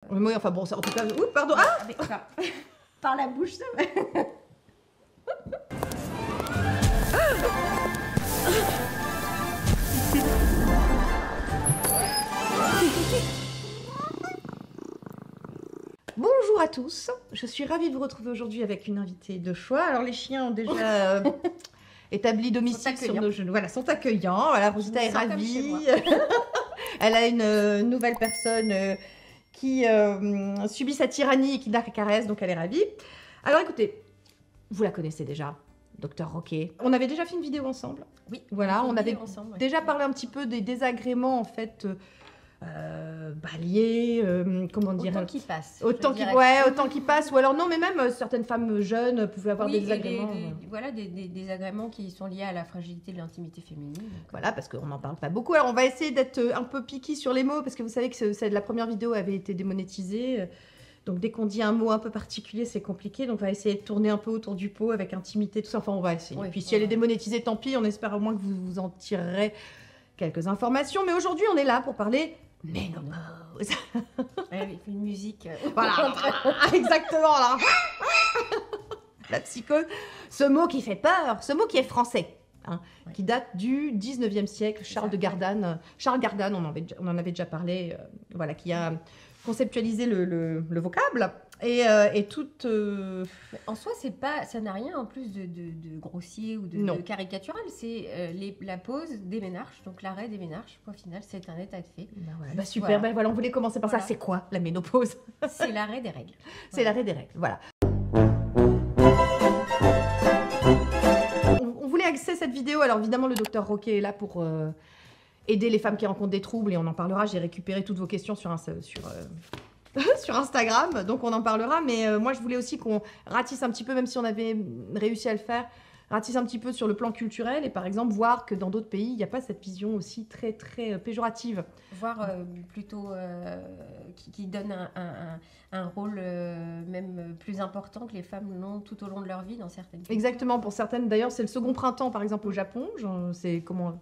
Oui, enfin bon, ça, en tout cas... Ouh, pardon. Ah Avec ça. Par la bouche, ça va. Bonjour à tous, je suis ravie de vous retrouver aujourd'hui avec une invitée de choix. Alors les chiens ont déjà établi domicile sur nos genoux, voilà, sont accueillants. Voilà, Rosita est ravie. Elle a une nouvelle personne qui subit sa tyrannie et qui la caresse, donc elle est ravie. Alors écoutez, vous la connaissez déjà, Dr Roquet. On avait déjà fait une vidéo ensemble. Oui. Voilà, on avait ensemble, déjà parlé un petit peu des désagréments en fait. Liés, comment dire, autant qui passe. Autant qui passe, ou alors non, mais même certaines femmes jeunes pouvaient avoir des désagréments. Voilà, des désagréments qui sont liés à la fragilité de l'intimité féminine. Donc, voilà, parce qu'on n'en parle pas beaucoup. Alors on va essayer d'être un peu picky sur les mots, parce que vous savez que la première vidéo avait été démonétisée. Donc dès qu'on dit un mot un peu particulier, c'est compliqué. Donc on va essayer de tourner un peu autour du pot avec intimité, tout ça. Enfin, on va essayer. Oui, puis si elle est démonétisée, tant pis. On espère au moins que vous en tirerez quelques informations. Mais aujourd'hui, on est là pour parler ménopause. Elle fait une musique. Voilà, exactement là. La psychose. Ce mot qui fait peur, ce mot qui est français, hein, qui date du 19e siècle. Charles de Gardanne. Charles Gardanne, on en avait déjà parlé, voilà, qui a conceptualisé le vocable. Et toute... En soi, ça n'a rien en plus de grossier ou de caricatural. C'est la pause des ménarches, donc l'arrêt des ménarches. Point final, c'est un état de fait. Bah super, voilà. On voulait commencer par ça. C'est quoi la ménopause? C'est l'arrêt des règles. C'est l'arrêt des règles, voilà. On voulait axer cette vidéo. Alors évidemment, le docteur Roquet est là pour aider les femmes qui rencontrent des troubles et on en parlera. J'ai récupéré toutes vos questions sur Instagram, donc on en parlera, mais moi je voulais aussi qu'on ratisse un petit peu, même si on avait réussi à le faire, ratisse un petit peu sur le plan culturel et par exemple voir que dans d'autres pays, il n'y a pas cette vision aussi très très péjorative. Voire plutôt qui donne un rôle même plus important que les femmes l'ont tout au long de leur vie dans certaines cultures. Exactement, pour certaines d'ailleurs c'est le second printemps par exemple au Japon, c'est comment...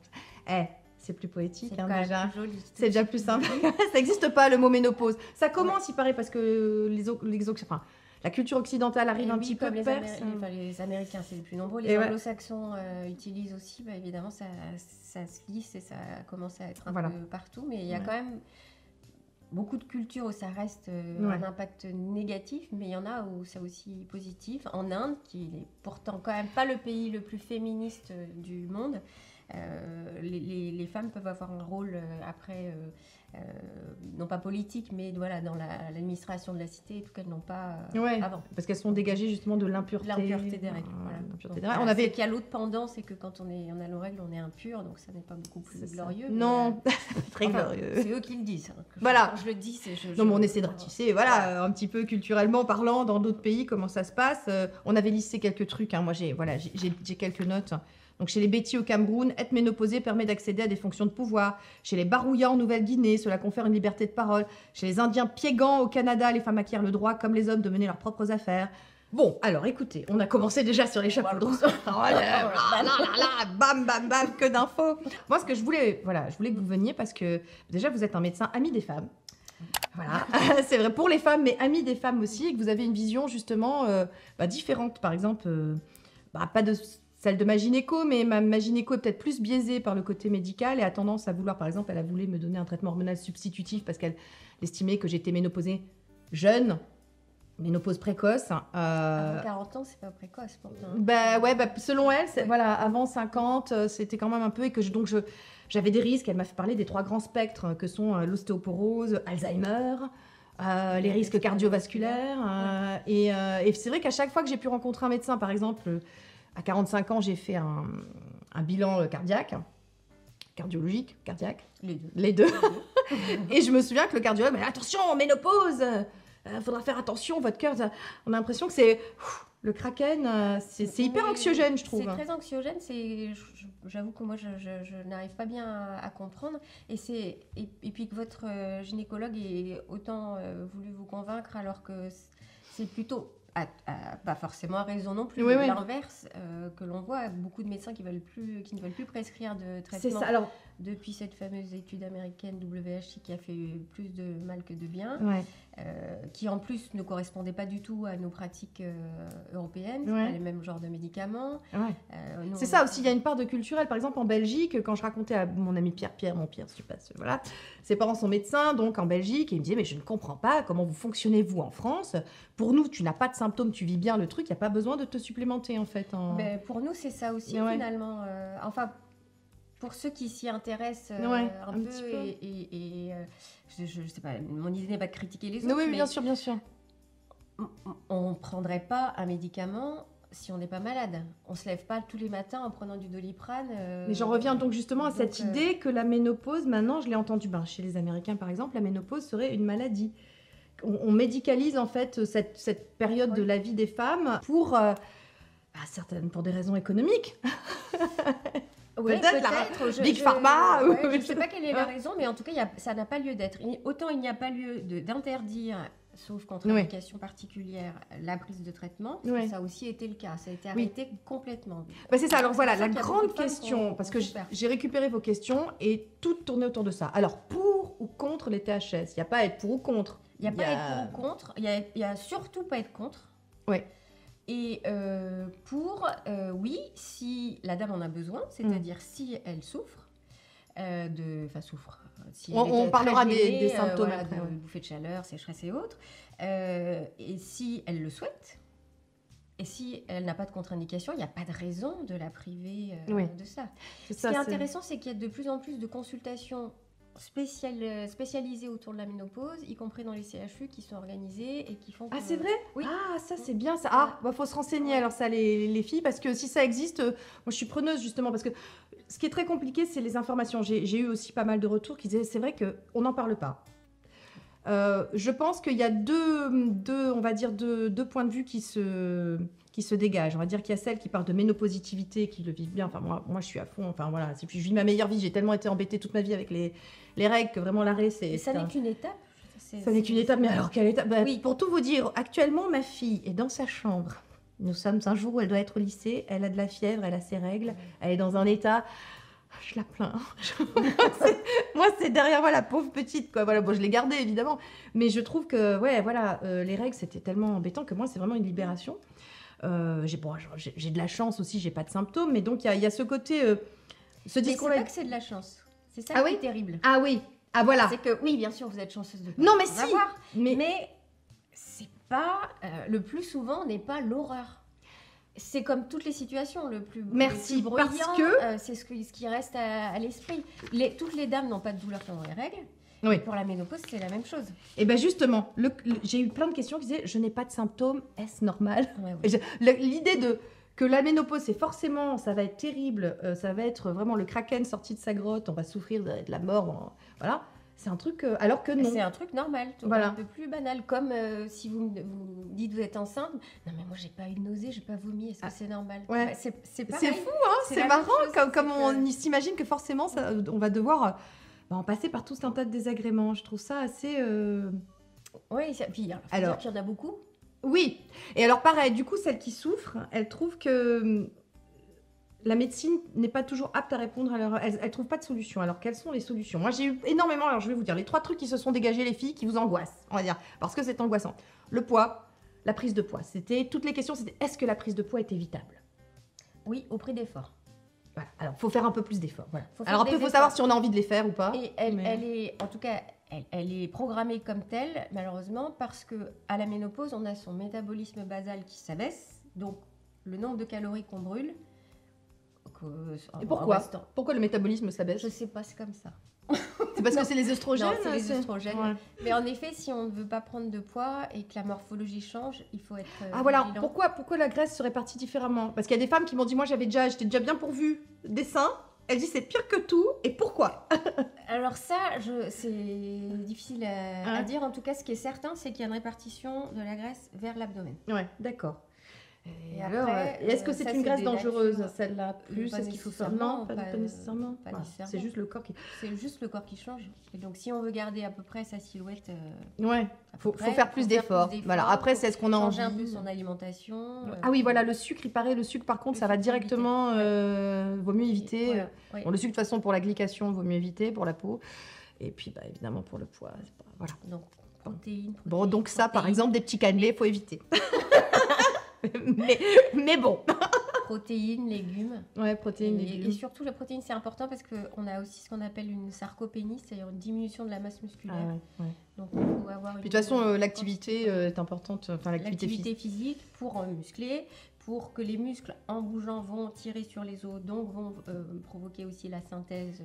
C'est plus poétique, c'est déjà. Joli. C'est déjà plus simple. Ça n'existe pas le mot ménopause. Ça commence, il paraît, parce que la culture occidentale arrive un petit peu les perse. Les Américains, c'est les plus nombreux. Les anglo-saxons utilisent aussi, évidemment, ça se lisse et ça commence à être un peu partout. Mais il y a quand même beaucoup de cultures où ça reste un impact négatif, mais il y en a où c'est aussi positif. En Inde, qui n'est pourtant quand même pas le pays le plus féministe du monde, les femmes peuvent avoir un rôle après, non pas politique, mais voilà, dans l'administration de la cité, tout qu'elles n'ont pas avant. Parce qu'elles sont dégagées justement de l'impureté. L'impureté des règles. Voilà. C'est qu'il y a l'autre pendant, c'est que quand on a nos règles, on est impur, donc ça n'est pas beaucoup plus glorieux. Non, très glorieux. C'est eux qui le disent. Hein, voilà. Quand je le dis, c'est... Non, mais on essaie de ratisser, voilà, un petit peu culturellement parlant, dans d'autres pays, comment ça se passe. On avait listé quelques trucs, hein. Moi j'ai quelques notes. Donc chez les Bétis au Cameroun, être ménopausé permet d'accéder à des fonctions de pouvoir. Chez les Barouillas en Nouvelle-Guinée, cela confère une liberté de parole. Chez les Indiens Piégans au Canada, les femmes acquièrent le droit, comme les hommes, de mener leurs propres affaires. Bon, alors écoutez, on a commencé déjà sur les chapeaux de roue. Bam, bam, bam, que d'infos. Moi, ce que je voulais que vous veniez parce que déjà, vous êtes un médecin ami des femmes. Voilà, c'est vrai pour les femmes, mais ami des femmes aussi, et que vous avez une vision justement différente. Par exemple, pas de celle de ma gynéco, mais ma gynéco est peut-être plus biaisée par le côté médical et a tendance à vouloir, par exemple, elle a voulu me donner un traitement hormonal substitutif parce qu'elle estimait que j'étais ménopausée jeune, ménopause précoce. Avant 40 ans, c'est pas précoce pourtant. Selon elle, avant 50, c'était quand même un peu, et que j'avais des risques. Elle m'a fait parler des 3 grands spectres que sont l'ostéoporose, Alzheimer, les risques cardiovasculaires. Et c'est vrai qu'à chaque fois que j'ai pu rencontrer un médecin, par exemple, à 45 ans, j'ai fait un bilan cardiologique. Les deux. Et je me souviens que le cardiologue m'a dit « Attention, ménopause, faudra faire attention, votre cœur... » On a l'impression que c'est... Le kraken, c'est hyper anxiogène, je trouve. C'est très anxiogène. J'avoue que moi, je n'arrive pas bien à comprendre. Et puis que votre gynécologue ait autant voulu vous convaincre, alors que c'est plutôt... pas forcément à raison non plus, l'inverse que l'on voit, beaucoup de médecins qui ne veulent plus prescrire de traitement depuis cette fameuse étude américaine WHI qui a fait plus de mal que de bien, qui en plus ne correspondait pas du tout à nos pratiques européennes, pas les mêmes genres de médicaments. C'est ça aussi, il y a une part de culturel. Par exemple, en Belgique, quand je racontais à mon ami Pierre, voilà, ses parents sont médecins, donc en Belgique, et il me disait, mais je ne comprends pas comment vous fonctionnez, vous, en France. Pour nous, tu n'as pas de symptômes, tu vis bien le truc, il n'y a pas besoin de te supplémenter, en fait. Mais pour nous, c'est ça aussi, finalement. Enfin, pour ceux qui s'y intéressent un peu, et je sais pas, mon idée n'est pas de critiquer les autres, oui, bien sûr. On ne prendrait pas un médicament si on n'est pas malade. On ne se lève pas tous les matins en prenant du Doliprane. Mais j'en reviens donc justement à cette idée que la ménopause, maintenant, je l'ai entendu chez les Américains par exemple, la ménopause serait une maladie. On médicalise en fait cette période de la vie des femmes pour, certaines, pour des raisons économiques. Peut-être. Big Pharma. Je ne sais pas quelle est la raison, mais en tout cas, ça n'a pas lieu d'être. Autant il n'y a pas lieu d'interdire, sauf contre-indication particulière, la prise de traitement. Ça a aussi été le cas. Ça a été arrêté complètement. C'est ça. Alors voilà, la grande question, parce que j'ai récupéré vos questions et tout tournait autour de ça. Alors, pour ou contre les THS? Il n'y a pas à être pour ou contre. Il n'y a pas à être pour ou contre. Il n'y a surtout pas à être contre. Oui. Et oui, si la dame en a besoin, c'est-à-dire si elle souffre, si on parlera des symptômes après, de bouffées de chaleur, sécheresse et autres, et si elle le souhaite, et si elle n'a pas de contre-indication, il n'y a pas de raison de la priver de ça. Ce qui est intéressant, c'est qu'il y a de plus en plus de consultations spécialisées autour de la ménopause, y compris dans les CHU qui sont organisés et qui font... Ah, c'est vrai? Oui. Ah, ça, c'est bien. Ça. Faut se renseigner, alors ça, les filles, parce que si ça existe, moi, je suis preneuse, justement, parce que ce qui est très compliqué, c'est les informations. J'ai eu aussi pas mal de retours qui disaient, c'est vrai qu'on n'en parle pas. Je pense qu'il y a on va dire deux points de vue qui se dégagent. On va dire qu'il y a celles qui parlent de ménopositivité, qui le vivent bien. Enfin, moi, je suis à fond. Enfin, voilà, je vis ma meilleure vie. J'ai tellement été embêtée toute ma vie avec les règles que vraiment l'arrêt, c'est... Ça n'est qu'une étape. Ça n'est qu'une étape, mais alors quelle étape? Pour tout vous dire, actuellement, ma fille est dans sa chambre. Nous sommes un jour où elle doit être au lycée. Elle a de la fièvre, elle a ses règles. Elle est dans un état... Je la plains. Moi, c'est derrière moi la pauvre petite, quoi. Voilà, bon, je l'ai gardée évidemment, mais je trouve que les règles c'était tellement embêtant que moi c'est vraiment une libération. J'ai de la chance aussi, j'ai pas de symptômes, mais donc il y a ce côté, ce discours-là. Mais c'est pas que c'est de la chance. C'est ça qui est terrible. Ah oui. Ah voilà. C'est que oui, bien sûr, vous êtes chanceuse de. Non mais si. Mais c'est pas le plus souvent n'est pas l'horreur. C'est comme toutes les situations, le plus bruyant, parce que c'est ce qui reste à l'esprit. Toutes les dames n'ont pas de douleur pendant les règles. Oui. Pour la ménopause, c'est la même chose. Et bien justement, j'ai eu plein de questions qui disaient « je n'ai pas de symptômes, est-ce normal ?» L'idée que la ménopause, c'est forcément, ça va être terrible, ça va être vraiment le kraken sorti de sa grotte, on va souffrir de la mort, voilà. C'est un truc, alors que non. C'est un truc normal, un peu plus banal. Comme si vous dites vous êtes enceinte. Non, mais moi, j'ai pas eu de nausée, j'ai pas vomi. Est-ce que c'est normal? C'est pareil. C'est fou, hein, c'est marrant. Comme on s'imagine que forcément, on va devoir en passer par tout un tas de désagréments. Je trouve ça assez... Oui, puis alors, dire qu'il y en a beaucoup. Oui. Et alors, pareil, du coup, celles qui souffrent, elles trouvent que... la médecine n'est pas toujours apte à répondre à leur... Elle ne trouve pas de solution. Alors, quelles sont les solutions? Moi, j'ai eu énormément... Alors, je vais vous dire les 3 trucs qui se sont dégagés, les filles, qui vous angoissent, on va dire. Parce que c'est angoissant. Le poids, la prise de poids. Toutes les questions, c'était est-ce que la prise de poids est évitable? Oui, au prix d'efforts. Voilà. Alors, il faut faire un peu plus d'efforts. Voilà. Alors, après, il faut savoir si on a envie de les faire ou pas. Et elle est... En tout cas, elle est programmée comme telle, malheureusement, parce qu'à la ménopause, on a son métabolisme basal qui s'abaisse. Donc, le nombre de calories qu'on brûle... Et pourquoi le métabolisme s'abaisse? Je sais pas, c'est comme ça. C'est parce que c'est les œstrogènes? Non, c'est les œstrogènes. Ouais. Mais en effet, si on ne veut pas prendre de poids et que la morphologie change, il faut être voilà. Pourquoi la graisse serait partie différemment? Parce qu'il y a des femmes qui m'ont dit, moi j'étais déjà bien pourvue des seins. Elle dit c'est pire que tout. Et pourquoi? Alors ça, c'est difficile à dire. En tout cas, ce qui est certain, c'est qu'il y a une répartition de la graisse vers l'abdomen. Ouais, d'accord. Et alors, est-ce que c'est une graisse dangereuse, celle-là? Plus, est-ce qu'il faut faire? Non, pas nécessairement. C'est juste le corps qui... C'est juste le corps qui change. Et donc, si on veut garder à peu près sa silhouette... faut faire plus d'efforts. Voilà. Après, c'est ce qu'on a envie. Changer un peu son alimentation. Ah oui, voilà, le sucre, il paraît. Le sucre, par contre, ça va directement... vaut mieux éviter. Voilà. Bon, le sucre, de toute façon, pour la glycation, vaut mieux éviter pour la peau. Et puis, évidemment, pour le poids. Voilà. Donc, protéines. Bon, donc ça, par exemple, des petits cannelés, il faut éviter. mais bon. Protéines, légumes. Ouais, protéines, légumes. Et surtout, la protéine, c'est important parce qu'on a aussi ce qu'on appelle une sarcopénie, c'est-à-dire une diminution de la masse musculaire. Donc, il faut avoir Puis de toute façon, l'activité est importante. Enfin, l'activité physique pour muscler, pour que les muscles, en bougeant, vont tirer sur les os, donc vont provoquer aussi la synthèse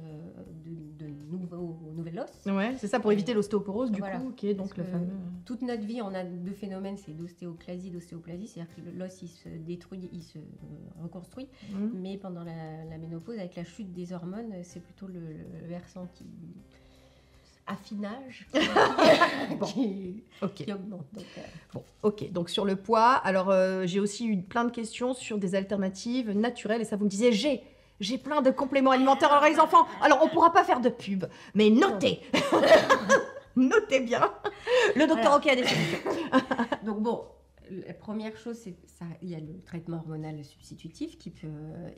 de nouvel os. Ouais, c'est ça, pour éviter l'ostéoporose, du coup, qui est donc le fameux... Toute notre vie, on a deux phénomènes, c'est d'ostéoclasie, d'ostéoplasie, c'est-à-dire que l'os, il se détruit, il se reconstruit, mais pendant la ménopause, avec la chute des hormones, c'est plutôt le versant qui... affinage qui augmente. Donc sur le poids, alors j'ai aussi eu plein de questions sur des alternatives naturelles et ça vous me disiez j'ai plein de compléments alimentaires. Alors les enfants, alors on pourra pas faire de pub, mais notez notez bien, le docteur Oki a des solutions. Donc bon, la première chose, c'est ça, il y a le traitement hormonal substitutif qui peut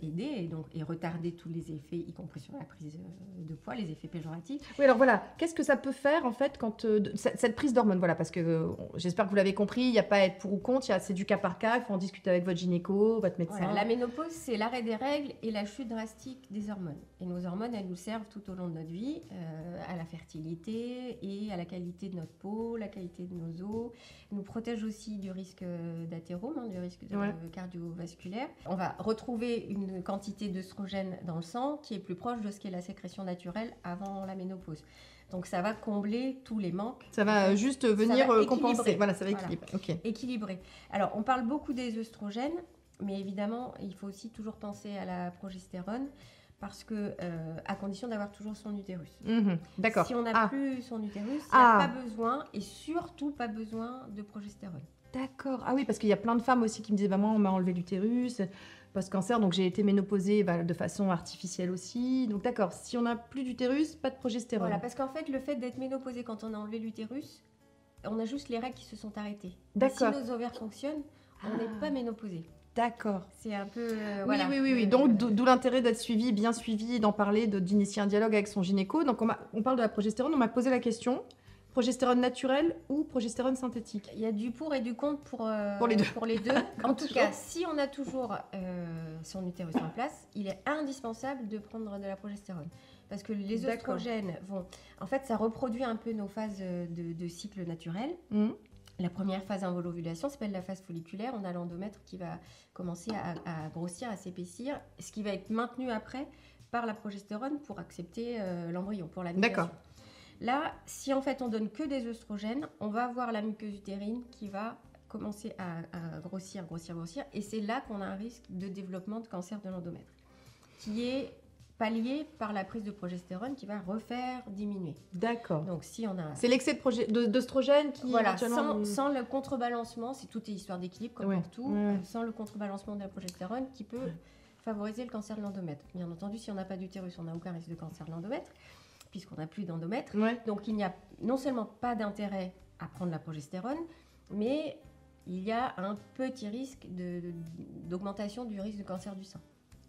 aider et retarder tous les effets, y compris sur la prise de poids, les effets péjoratifs. Oui, alors voilà, qu'est-ce que ça peut faire en fait quand cette prise d'hormones, voilà, parce que j'espère que vous l'avez compris, il n'y a pas à être pour ou contre, c'est du cas par cas, il faut en discuter avec votre gynéco, votre médecin. Voilà, la ménopause, c'est l'arrêt des règles et la chute drastique des hormones. Et nos hormones, elles nous servent tout au long de notre vie, à la fertilité et à la qualité de notre peau, la qualité de nos os. Elles nous protègent aussi du risque d'athérome, du risque cardiovasculaire. On va retrouver une quantité d'œstrogène dans le sang qui est plus proche de ce qu'est la sécrétion naturelle avant la ménopause. Donc ça va combler tous les manques. Ça va juste venir compenser. Voilà, ça va équilibrer. Voilà. Okay. Équilibrer. Alors on parle beaucoup des œstrogènes, mais évidemment il faut aussi toujours penser à la progestérone. Parce que, à condition d'avoir toujours son utérus. D'accord. Si on n'a plus son utérus, il n'y a pas besoin, et surtout pas besoin de progestérone. D'accord. Ah oui, parce qu'il y a plein de femmes aussi qui me disaient, maman, on m'a enlevé l'utérus, post-cancer, donc j'ai été ménopausée de façon artificielle aussi. Donc d'accord, si on n'a plus d'utérus, pas de progestérone. Voilà, parce qu'en fait, le fait d'être ménopausée quand on a enlevé l'utérus, on a juste les règles qui se sont arrêtées. D'accord. Si nos ovaires fonctionnent, on n'est pas ménopausée. D'accord. C'est un peu... Oui. Donc, d'où l'intérêt d'être suivi, bien suivi, d'en parler, d'initier un dialogue avec son gynéco. Donc, on parle de la progestérone. On m'a posé la question, progestérone naturelle ou progestérone synthétique? Il y a du pour et du contre pour les deux. Pour les deux. En tout cas, si on a toujours son utérus en place, il est indispensable de prendre de la progestérone. Parce que les œstrogènes vont... En fait, ça reproduit un peu nos phases de cycle naturel. La première phase avant l'ovulation s'appelle la phase folliculaire. On a l'endomètre qui va commencer à grossir, à s'épaissir, ce qui va être maintenu après par la progestérone pour accepter l'embryon, pour la mutation. D'accord. Là, si en fait on donne que des œstrogènes, on va avoir la muqueuse utérine qui va commencer à grossir, et c'est là qu'on a un risque de développement de cancer de l'endomètre, qui est pallié par la prise de progestérone qui va refaire diminuer. D'accord. Donc si on a... C'est l'excès d'œstrogène qui... Voilà, sans le contrebalancement, c'est toute histoire d'équilibre comme pour tout, sans le contrebalancement de la progestérone qui peut favoriser le cancer de l'endomètre. Bien entendu, si on n'a pas d'utérus, on n'a aucun risque de cancer de l'endomètre, puisqu'on n'a plus d'endomètre. Donc il n'y a non seulement pas d'intérêt à prendre la progestérone, mais il y a un petit risque d'augmentation du risque de cancer du sein.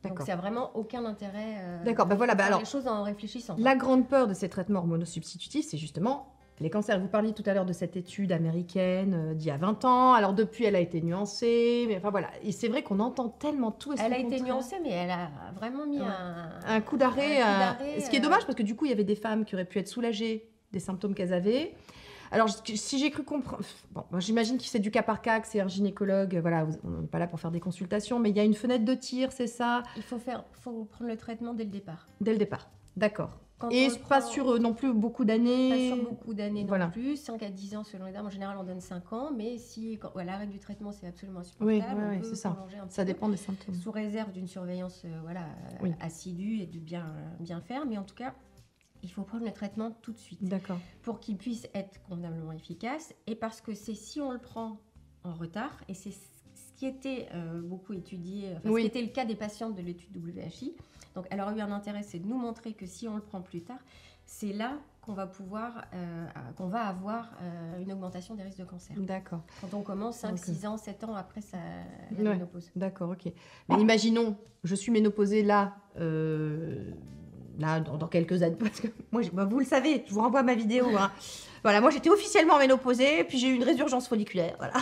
Donc, ça n'a vraiment aucun intérêt de faire les choses en réfléchissant. La grande peur de ces traitements hormonosubstitutifs, c'est justement les cancers. Vous parliez tout à l'heure de cette étude américaine d'il y a 20 ans. Alors, depuis, elle a été nuancée. Mais enfin, voilà. Et c'est vrai qu'on entend tellement tout. Elle a été nuancée, mais elle a vraiment mis un coup d'arrêt. Ce qui est dommage, parce que du coup, il y avait des femmes qui auraient pu être soulagées des symptômes qu'elles avaient. Alors, si j'ai cru comprendre... Bon, j'imagine que c'est du cas par cas, que c'est un gynécologue. Voilà, on n'est pas là pour faire des consultations, mais il y a une fenêtre de tir, c'est ça? Il faut prendre le traitement dès le départ. Dès le départ, d'accord. Et pas sur non plus beaucoup d'années? Pas sur beaucoup d'années non plus, 5 à 10 ans selon les dames. En général, on donne 5 ans, mais si l'arrêt du traitement, c'est absolument insupportable, on peut c'est ça. Un ça dépend des symptômes. Sous réserve d'une surveillance assidue et de bien faire, mais en tout cas... Il faut prendre le traitement tout de suite pour qu'il puisse être convenablement efficace et parce que c'est si on le prend en retard, et c'est ce qui était beaucoup étudié, ce qui était le cas des patientes de l'étude WHI. Donc, elle aurait eu un intérêt, c'est de nous montrer que si on le prend plus tard, c'est là qu'on va avoir une augmentation des risques de cancer. D'accord. Quand on commence 5, 6 ans, 7 ans après la ménopause. D'accord, ok. Mais imaginons, je suis ménopausée là, dans quelques années, parce que moi, vous le savez, je vous renvoie à ma vidéo. Hein. Voilà, moi j'étais officiellement ménopausée, puis j'ai eu une résurgence folliculaire. Voilà.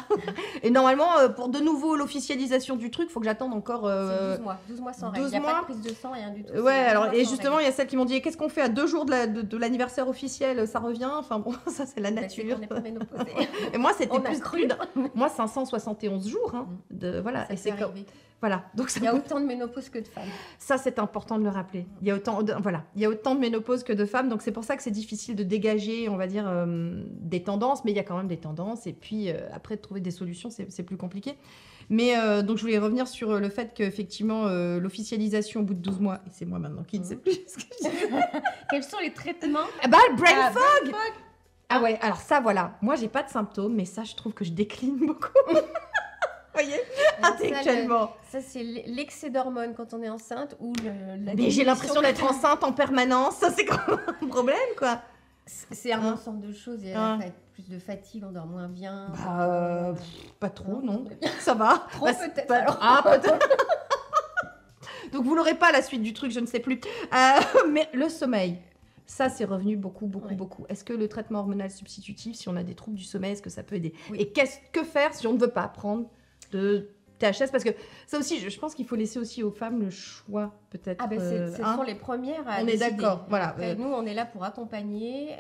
Et normalement, pour de nouveau l'officialisation du truc, il faut que j'attende encore. 12 mois sans règles. Il n'y a pas de prise de sang, rien du tout. Ouais, alors, et justement, il y a celles qui m'ont dit qu'est-ce qu'on fait à 2 jours de l'anniversaire officiel, ça revient. Enfin bon, ça c'est la nature. On n'est pas ménopausée. Et moi, c'était plus cru. Moi, 571 jours. Hein, voilà. Ça, et c'est arrivé. Voilà. Donc, il y a autant de ménopause que de femmes. Ça, c'est important de le rappeler. Il y a autant de ménopause que de femmes. Donc, c'est pour ça que c'est difficile de dégager, on va dire, des tendances. Mais il y a quand même des tendances. Et puis, après, de trouver des solutions, c'est plus compliqué. Mais donc, je voulais revenir sur le fait qu'effectivement, l'officialisation au bout de 12 mois, et c'est moi maintenant qui ne sais plus ce que je dis. Quels sont les traitements? Le brain fog. Ah ouais, alors ça, voilà. Moi, j'ai pas de symptômes, mais ça, je trouve que je décline beaucoup. Vous voyez, intellectuellement. Ça, c'est l'excès d'hormones quand on est enceinte ou mais j'ai l'impression d'être enceinte en permanence. Ça, c'est quand même un problème, quoi. C'est un ensemble de choses. Il y a plus de fatigue, on dort moins bien. Pas trop, non. Ça va. Trop peut-être. Peut-être. Donc, vous l'aurez pas la suite du truc, je ne sais plus. Mais le sommeil. Ça, c'est revenu beaucoup. Est-ce que le traitement hormonal substitutif, si on a des troubles du sommeil, est-ce que ça peut aider? Et que faire si on ne veut pas prendre de THS? Parce que ça aussi, je pense qu'il faut laisser aussi aux femmes le choix, peut-être. Ce sont les premières à décider. On est d'accord, voilà. Après, nous, on est là pour accompagner,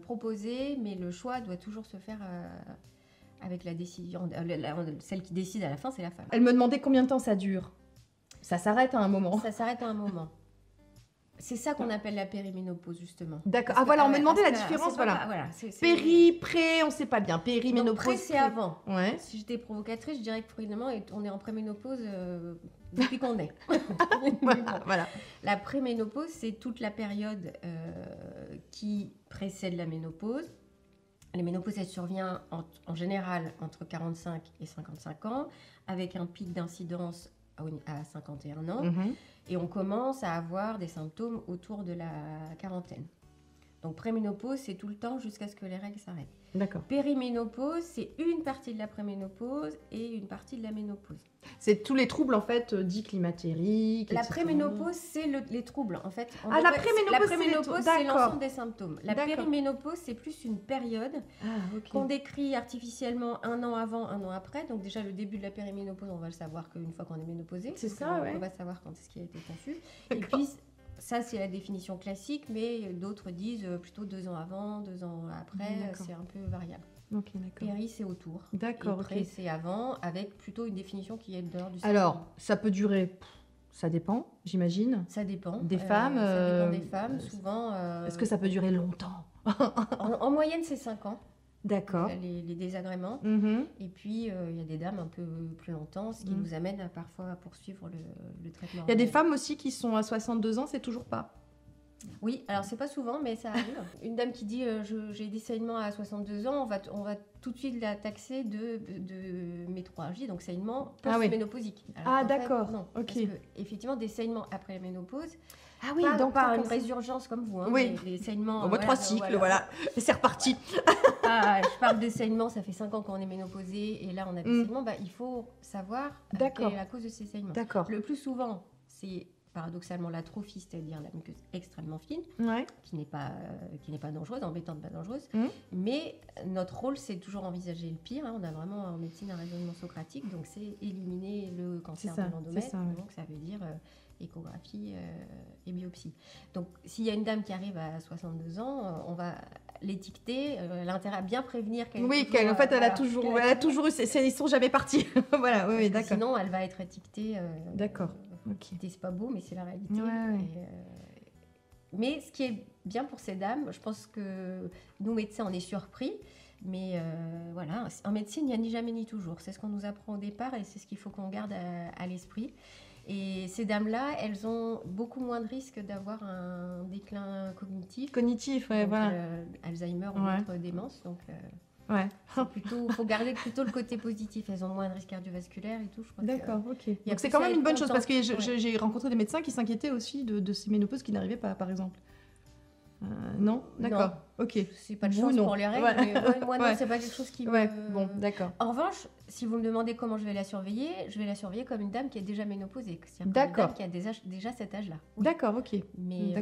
proposer, mais le choix doit toujours se faire avec la décision. Celle qui décide à la fin, c'est la femme. Elle me demandait combien de temps ça dure. Ça s'arrête à un moment. Ça s'arrête à un moment. C'est ça qu'on appelle la périménopause, justement. D'accord. Ah voilà, on me demandait la différence. Voilà. Péri, pré, on ne sait pas bien. Périménopause. Pré, c'est avant. Ouais. Si j'étais provocatrice, je dirais que finalement, on est en préménopause depuis qu'on est. Voilà. La préménopause, c'est toute la période qui précède la ménopause. La ménopause, elle survient en général entre 45 et 55 ans, avec un pic d'incidence à 51 ans. Et on commence à avoir des symptômes autour de la quarantaine. Donc préménopause, c'est tout le temps jusqu'à ce que les règles s'arrêtent. D'accord. Périménopause, c'est une partie de la préménopause et une partie de la ménopause. C'est tous les troubles, en fait, dits climatériques, La préménopause, c'est les troubles, en fait. La préménopause, c'est l'ensemble des symptômes. La périménopause, c'est plus une période qu'on décrit artificiellement 1 an avant, 1 an après. Donc déjà, le début de la périménopause, on va le savoir qu'une fois qu'on est ménopausé. C'est ça, On va savoir quand est-ce qu'il a été conçu. Et puis, ça, c'est la définition classique, mais d'autres disent plutôt 2 ans avant, 2 ans après. C'est un peu variable. Ok, d'accord. Péri, c'est autour. D'accord, et pré, c'est avant, avec plutôt une définition qui est dehors du symptôme. Alors, ça peut durer... Ça dépend, j'imagine. Ça dépend. Des femmes. Ça dépend des femmes, souvent. Est-ce que ça peut durer longtemps? En moyenne, c'est 5 ans. D'accord. Les désagréments. Et puis, il y a des dames un peu plus longtemps, ce qui nous amène parfois à poursuivre le traitement. Il y a des femmes aussi qui sont à 62 ans, c'est toujours pas? Oui, alors c'est pas souvent, mais ça arrive. Une dame qui dit j'ai des saignements à 62 ans, on va tout de suite la taxer de métrorragie, donc saignement post-ménopausique. D'accord. Non, parce que, effectivement, des saignements après la ménopause, Ah oui, donc pas une résurgence comme vous, oui. Les saignements. Au moins 3 cycles, voilà. Et c'est reparti. Je parle de saignements, ça fait 5 ans qu'on est ménopausé, et là on a des saignements. Il faut savoir quelle est la cause de ces saignements. D'accord. Le plus souvent, c'est paradoxalement l'atrophie, c'est-à-dire la muqueuse extrêmement fine, qui n'est pas dangereuse, embêtante, pas dangereuse. Mais notre rôle, c'est toujours envisager le pire. On a vraiment en médecine un raisonnement socratique, donc c'est éliminer le cancer de l'endomètre. Donc ça veut dire échographie et biopsie. Donc s'il y a une dame qui arrive à 62 ans, on va l'étiqueter. Elle a intérêt à bien prévenir qu'elle. Oui, qu'elle en fait, elle a toujours eu. Ils sont jamais partis. Voilà, oui, d'accord. Sinon, elle va être étiquetée. D'accord. C'est pas beau, mais c'est la réalité. Mais ce qui est bien pour ces dames, je pense que nous médecins, on est surpris. Mais voilà, en médecine, il n'y a ni jamais ni toujours. C'est ce qu'on nous apprend au départ et c'est ce qu'il faut qu'on garde à l'esprit. Et ces dames-là, elles ont beaucoup moins de risques d'avoir un déclin cognitif. Cognitif, voilà. Alzheimer ou autre démence. Donc, Ouais. Faut garder plutôt le côté positif. Elles ont moins de risques cardiovasculaires et tout. D'accord, ok. Donc c'est quand même une bonne chose parce que j'ai rencontré des médecins qui s'inquiétaient aussi de ces ménopauses qui n'arrivaient pas, par exemple. Non, d'accord, ok. C'est pas de chance pour les règles, mais moi non, c'est pas quelque chose qui me... Bon, d'accord. En revanche, si vous me demandez comment je vais la surveiller comme une dame qui est déjà ménopausée. C'est-à-dire d'accord. Une dame qui a déjà cet âge-là. Oui. D'accord, ok. Mais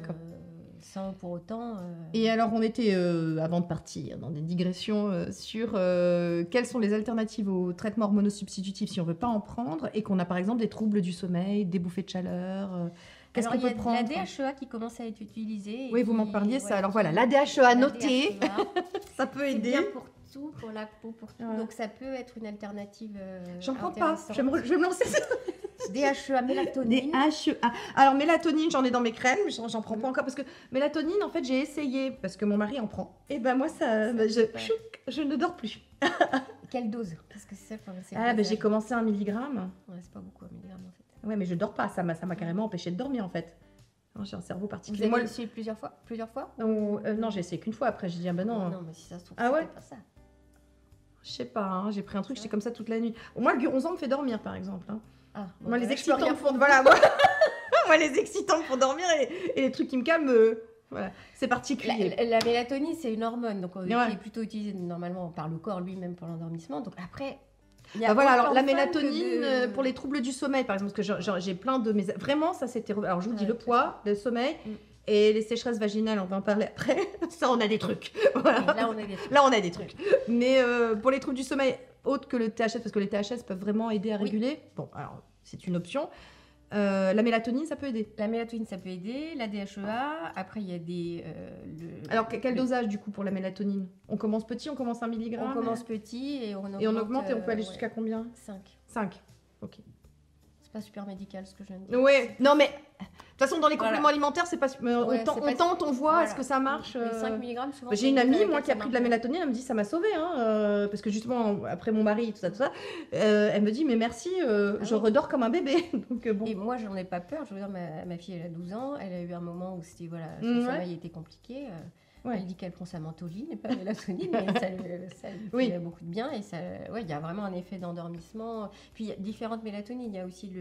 sans pour autant... Et alors, on était, avant de partir, dans des digressions sur quelles sont les alternatives aux traitements hormonosubstitutifs si on ne veut pas en prendre et qu'on a par exemple des troubles du sommeil, des bouffées de chaleur... Qu'est-ce qu'on peut prendre ? Il y a la DHEA qui commence à être utilisée. Oui, vous m'en parliez, ça. Alors voilà, la DHEA notée, ça peut aider. C'est bien pour tout, pour la peau, pour tout. Donc ça peut être une alternative J'en prends pas, je vais me lancer ça. DHEA, mélatonine. DHEA. Alors mélatonine, j'en ai dans mes crèmes, j'en prends pas encore parce que mélatonine, en fait, j'ai essayé parce que mon mari en prend. Et ben moi, je ne dors plus. Quelle dose ? Parce que c'est ça. J'ai commencé 1 milligramme. Ouais, c'est pas beaucoup 1 milligramme en fait. Ouais, mais je dors pas, ça m'a carrément empêché de dormir en fait. J'ai un cerveau particulier. Vous avez essayé plusieurs fois Non, j'ai essayé qu'une fois. Après, j'ai dit ben non. Non, mais si ça se trouve, c'est pas ça. Je sais pas, j'ai pris un truc, j'étais comme ça toute la nuit. Moi, le guronzan me fait dormir, par exemple. Moi, les excitants me font... Voilà, moi, les excitants me font dormir et les trucs qui me calment... Voilà, c'est particulier. La mélatonine, c'est une hormone donc, qui est plutôt utilisée normalement par le corps lui-même pour l'endormissement. Donc après... alors la mélatonine pour les troubles du sommeil, par exemple, parce que j'ai plein de mes... Vraiment, ça c'était... Alors je vous dis le poids, le sommeil et les sécheresses vaginales, on va en parler après. Ça, on a des trucs. Voilà. Là, on a des trucs. Mais pour les troubles du sommeil, autres que le THS, parce que les THS peuvent vraiment aider à réguler. Bon, alors c'est une option. La mélatonine, ça peut aider. La mélatonine, ça peut aider. La DHEA, après, il y a des... Alors, quel dosage, du coup, pour la mélatonine ? On commence petit, on commence 1 milligramme ? On commence petit et on augmente et on peut aller jusqu'à combien ? 5. 5, ok. C'est pas super médical, ce que je viens de dire. Ouais, non, mais... De toute façon, dans les compléments alimentaires, c'est pas... on tente, on voit, est-ce que ça marche Les 5 mg, souvent... J'ai une amie, moi, qui a pris de la mélatonine, elle me dit, ça m'a sauvée, parce que justement, après mon mari, tout ça, elle me dit, mais merci, je redors comme un bébé. Donc, bon. Et moi, j'en ai pas peur. Je veux dire, ma fille, elle a 12 ans, elle a eu un moment où c'était, son sommeil était compliqué. Elle dit qu'elle prend sa mentoline et pas la mélatonine, mais ça lui fait beaucoup de bien. Et il y a vraiment un effet d'endormissement. Puis, il y a différentes mélatonines. Il y a aussi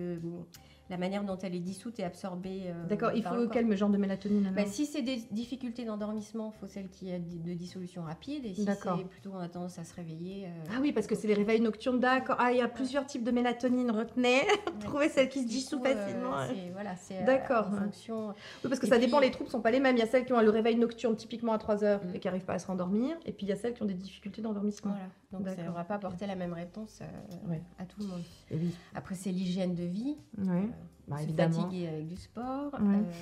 la manière dont elle est dissoute et absorbée. D'accord, il faut quel genre de mélatonine si c'est des difficultés d'endormissement, il faut celle qui a de dissolution rapide. Et si c'est plutôt on a tendance à se réveiller. Ah oui, parce que c'est les réveils nocturnes, d'accord. Ah, il y a plusieurs types de mélatonine, retenez. Trouvez celle qui se dissout facilement. C'est d'accord. En fonction... Oui, parce que ça dépend, les troubles ne sont pas les mêmes. Il y a celles qui ont le réveil nocturne typiquement à 3 heures et qui n'arrivent pas à se rendormir. Et puis il y a celles qui ont des difficultés d'endormissement. Voilà, donc ça ne va pas apporter la même réponse à tout le monde. Et oui. Après, c'est l'hygiène de vie. Se fatiguer avec du sport,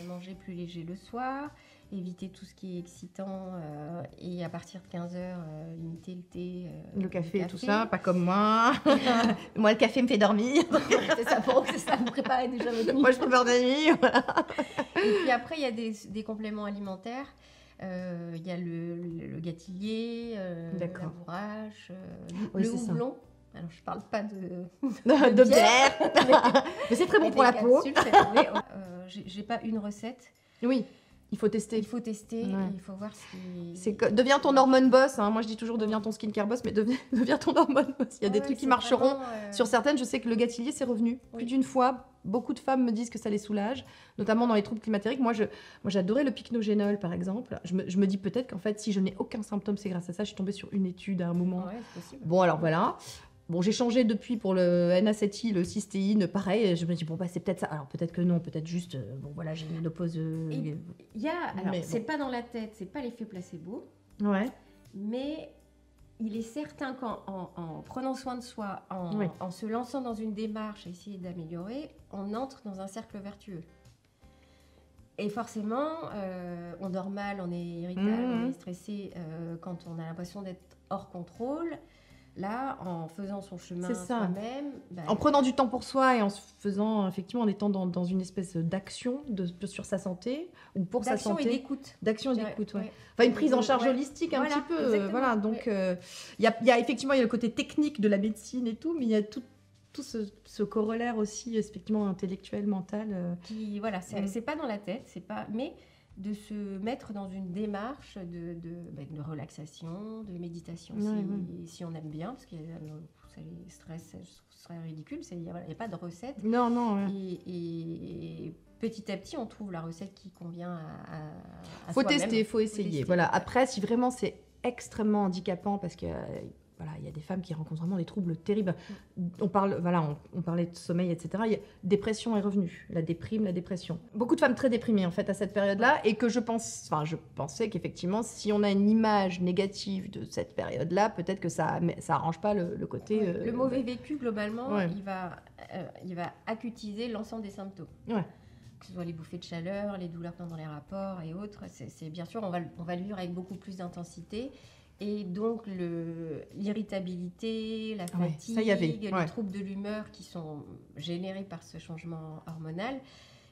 manger plus léger le soir, éviter tout ce qui est excitant et à partir de 15h, limiter le thé. Le café et tout ça, pas comme moi. Moi, le café me fait dormir. C'est ça, vous préparez déjà votre nuit. Moi, je prépare des nuits. Voilà. Et puis après, il y a des compléments alimentaires. Il y a le gâtillier, l'avourage, le houblon. Alors, je ne parle pas de bière, mais c'est très bon pour la peau. J'ai pas une recette. Oui, il faut tester. Il faut tester, et il faut voir si... Deviens ton hormone boss. Moi, je dis toujours deviens ton skincare boss, mais deviens ton hormone boss. Il y a des trucs qui marcheront. Sur certaines, je sais que le gâtillier, c'est revenu. Plus d'une fois, beaucoup de femmes me disent que ça les soulage, notamment dans les troubles climatériques. Moi, j'adorais le pycnogénol, par exemple. Je me dis peut-être qu'en fait, si je n'ai aucun symptôme, c'est grâce à ça. Je suis tombée sur une étude à un moment. C'est possible. Bon, alors voilà. Bon, j'ai changé depuis pour le N-acétyl, le cystéine, pareil. Je me dis, c'est peut-être ça. Alors, peut-être que non, peut-être juste, j'ai une ménopause. C'est pas dans la tête, c'est pas l'effet placebo. Ouais. Mais il est certain qu'en prenant soin de soi, en se lançant dans une démarche à essayer d'améliorer, on entre dans un cercle vertueux. Et forcément, on dort mal, on est irritable, on est stressé quand on a l'impression d'être hors contrôle. Là, en faisant son chemin soi-même... En prenant du temps pour soi et en se faisant, effectivement, en étant dans une espèce d'action sur sa santé ou pour sa santé. D'action et d'écoute, ouais. Enfin, une prise en charge holistique un petit peu. Exactement. Voilà, donc il y a effectivement le côté technique de la médecine et tout, mais il y a tout ce corollaire aussi, effectivement, intellectuel, mental. Qui, c'est pas dans la tête, c'est pas... Mais de se mettre dans une démarche de relaxation, de méditation, si on aime bien, parce que les stress, ce serait ridicule, il n'y a pas de recette. Non, non. Ouais. Et petit à petit, on trouve la recette qui convient à faut soi-même. Tester, faut essayer. Voilà. Après, si vraiment c'est extrêmement handicapant, parce que... Voilà, il y a des femmes qui rencontrent vraiment des troubles terribles. On parlait de sommeil, etc. Dépression est revenue, la dépression. Beaucoup de femmes très déprimées en fait à cette période-là, et que je pensais qu'effectivement, si on a une image négative de cette période-là, peut-être que ça arrange pas le côté. Le mauvais vécu globalement, il va acutiser l'ensemble des symptômes. Ouais. Que ce soit les bouffées de chaleur, les douleurs pendant les rapports et autres. C'est bien sûr, on va le vivre avec beaucoup plus d'intensité. Et donc, l'irritabilité, la fatigue, les troubles de l'humeur qui sont générés par ce changement hormonal,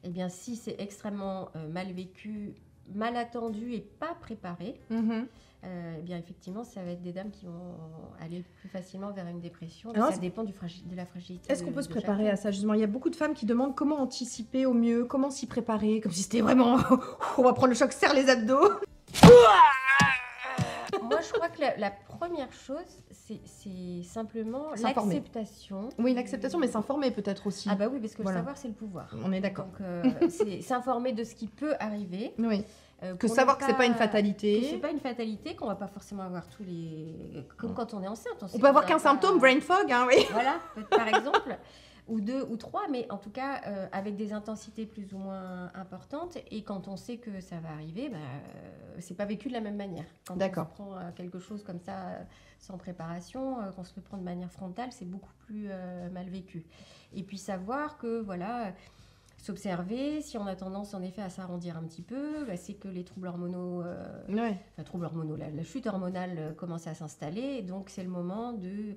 eh bien, si c'est extrêmement mal vécu, mal attendu et pas préparé, eh bien, effectivement, ça va être des dames qui vont aller plus facilement vers une dépression. Alors, ça dépend de la fragilité. Est-ce qu'on peut se préparer à ça, justement? Il y a beaucoup de femmes qui demandent comment anticiper au mieux, comment s'y préparer, comme si c'était vraiment... on va prendre le choc, serre les abdos. Moi, je crois que la première chose, c'est simplement l'acceptation. Oui, l'acceptation, mais s'informer peut-être aussi. Ah bah oui, parce que le savoir, c'est le pouvoir. On est d'accord. Donc, c'est s'informer de ce qui peut arriver. Oui. Que savoir que c'est pas une fatalité. Que c'est pas une fatalité, qu'on va pas forcément avoir tous les... Comme quand on est enceinte. On peut avoir qu'un symptôme, brain fog, hein, oui. Voilà, par exemple. Ou 2 ou 3, mais en tout cas avec des intensités plus ou moins importantes. Et quand on sait que ça va arriver, c'est pas vécu de la même manière. Quand on se prend quelque chose comme ça sans préparation, qu'on se le prend de manière frontale, c'est beaucoup plus mal vécu. Et puis savoir que voilà, s'observer, si on a tendance en effet à s'arrondir un petit peu, c'est que les troubles hormonaux, la chute hormonale commence à s'installer, et donc c'est le moment de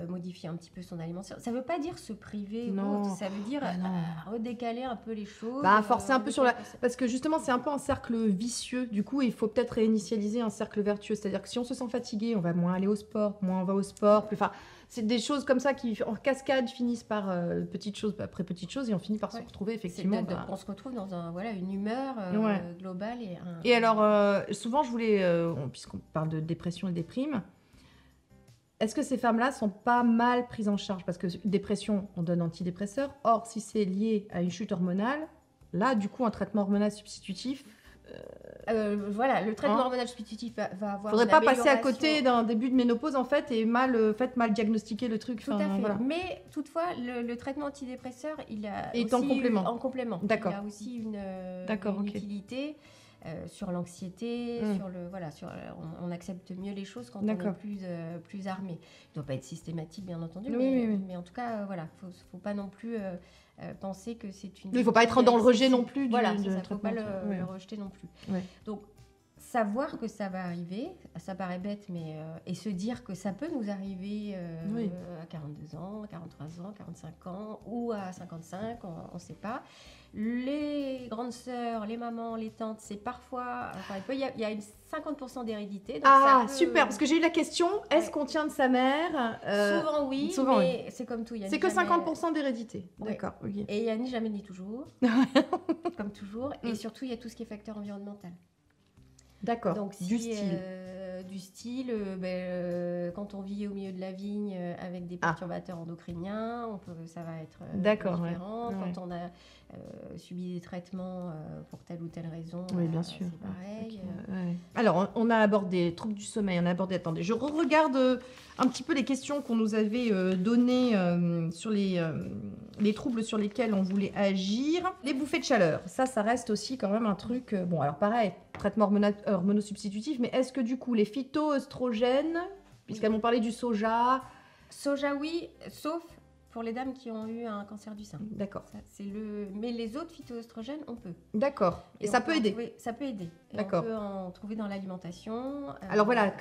modifier un petit peu son alimentation. Ça ne veut pas dire se priver, ou autre, ça veut dire redécaler un peu les choses. Forcer un peu sur la... Parce que justement, c'est un peu un cercle vicieux, du coup, il faut peut-être réinitialiser un cercle vertueux, c'est-à-dire que si on se sent fatigué, on va moins aller au sport, moins on va au sport, plus... Enfin, c'est des choses comme ça qui, en cascade, finissent par petites choses après petites choses, et on finit par se retrouver effectivement... On se retrouve dans une humeur globale. Et alors, souvent, je voulais, puisqu'on parle de dépression et déprime, est-ce que ces femmes-là sont pas mal prises en charge? Parce que dépression, on donne antidépresseurs. Or, si c'est lié à une chute hormonale, là, du coup, un traitement hormonal substitutif... le traitement hormonal substitutif va avoir. Faudrait pas passer à côté d'un début de ménopause en fait et mal diagnostiquer le truc. Tout à fait. Voilà. Mais toutefois, le traitement antidépresseur, il est en complément. D'accord. Il a aussi une utilité sur l'anxiété, on accepte mieux les choses quand on est plus armé. Il ne doit pas être systématique, bien entendu, mais en tout cas, faut pas non plus. Penser que c'est une... Il ne faut pas être dans le rejet non plus. Voilà, il ne faut pas le rejeter non plus. Ouais. Donc, savoir que ça va arriver, ça paraît bête, mais... et se dire que ça peut nous arriver à 42 ans, 43 ans, 45 ans, ou à 55, on ne sait pas. Les grandes sœurs, les mamans, les tantes, c'est parfois... il y a une 50% d'hérédité. Super, parce que j'ai eu la question, est-ce qu'on tient de sa mère? Souvent oui, mais c'est comme tout. C'est que 50% d'hérédité. D'accord. Okay. Et il y a ni jamais ni toujours, comme toujours. Et surtout, il y a tout ce qui est facteur environnemental. D'accord. Donc, du style, quand on vit au milieu de la vigne avec des perturbateurs endocriniens, ça va être différent. Ouais. Quand on a subi des traitements pour telle ou telle raison, bien sûr. C'est pareil. Alors, on a abordé troubles du sommeil, on a abordé... Attendez, je regarde un petit peu les questions qu'on nous avait données sur les troubles sur lesquels on voulait agir. Les bouffées de chaleur, ça reste aussi quand même un truc... bon, alors pareil, traitement hormonosubstitutif, mais est-ce que du coup, les phytoœstrogènes, puisqu'elles m'ont parlé du soja... Soja, oui, sauf pour les dames qui ont eu un cancer du sein. D'accord. Mais les autres phytoœstrogènes, on peut. D'accord. Et ça peut aider. Ça peut aider. D'accord. On peut en trouver dans l'alimentation. Alors voilà,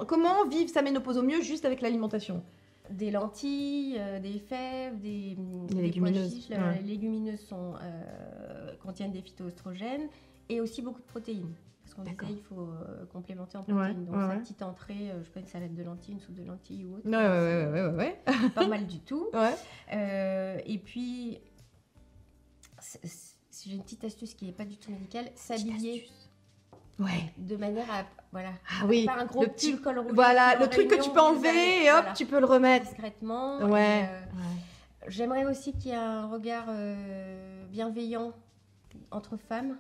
comment vivre sa ménopause au mieux juste avec l'alimentation? Des lentilles, des fèves, des légumineuses. Les légumineuses contiennent des phytoœstrogènes et aussi beaucoup de protéines. Parce qu'on disait il faut complémenter en protéines. Donc sa petite entrée, je sais pas, une salade de lentilles, une soupe de lentilles ou autre. Ouais. Pas mal du tout. Ouais. Et puis, j'ai une petite astuce qui n'est pas du tout médicale, s'habiller de manière à faire un gros petit col roulé. Voilà, le truc que tu peux enlever et hop, tu peux le remettre discrètement. J'aimerais aussi qu'il y ait un regard bienveillant entre femmes.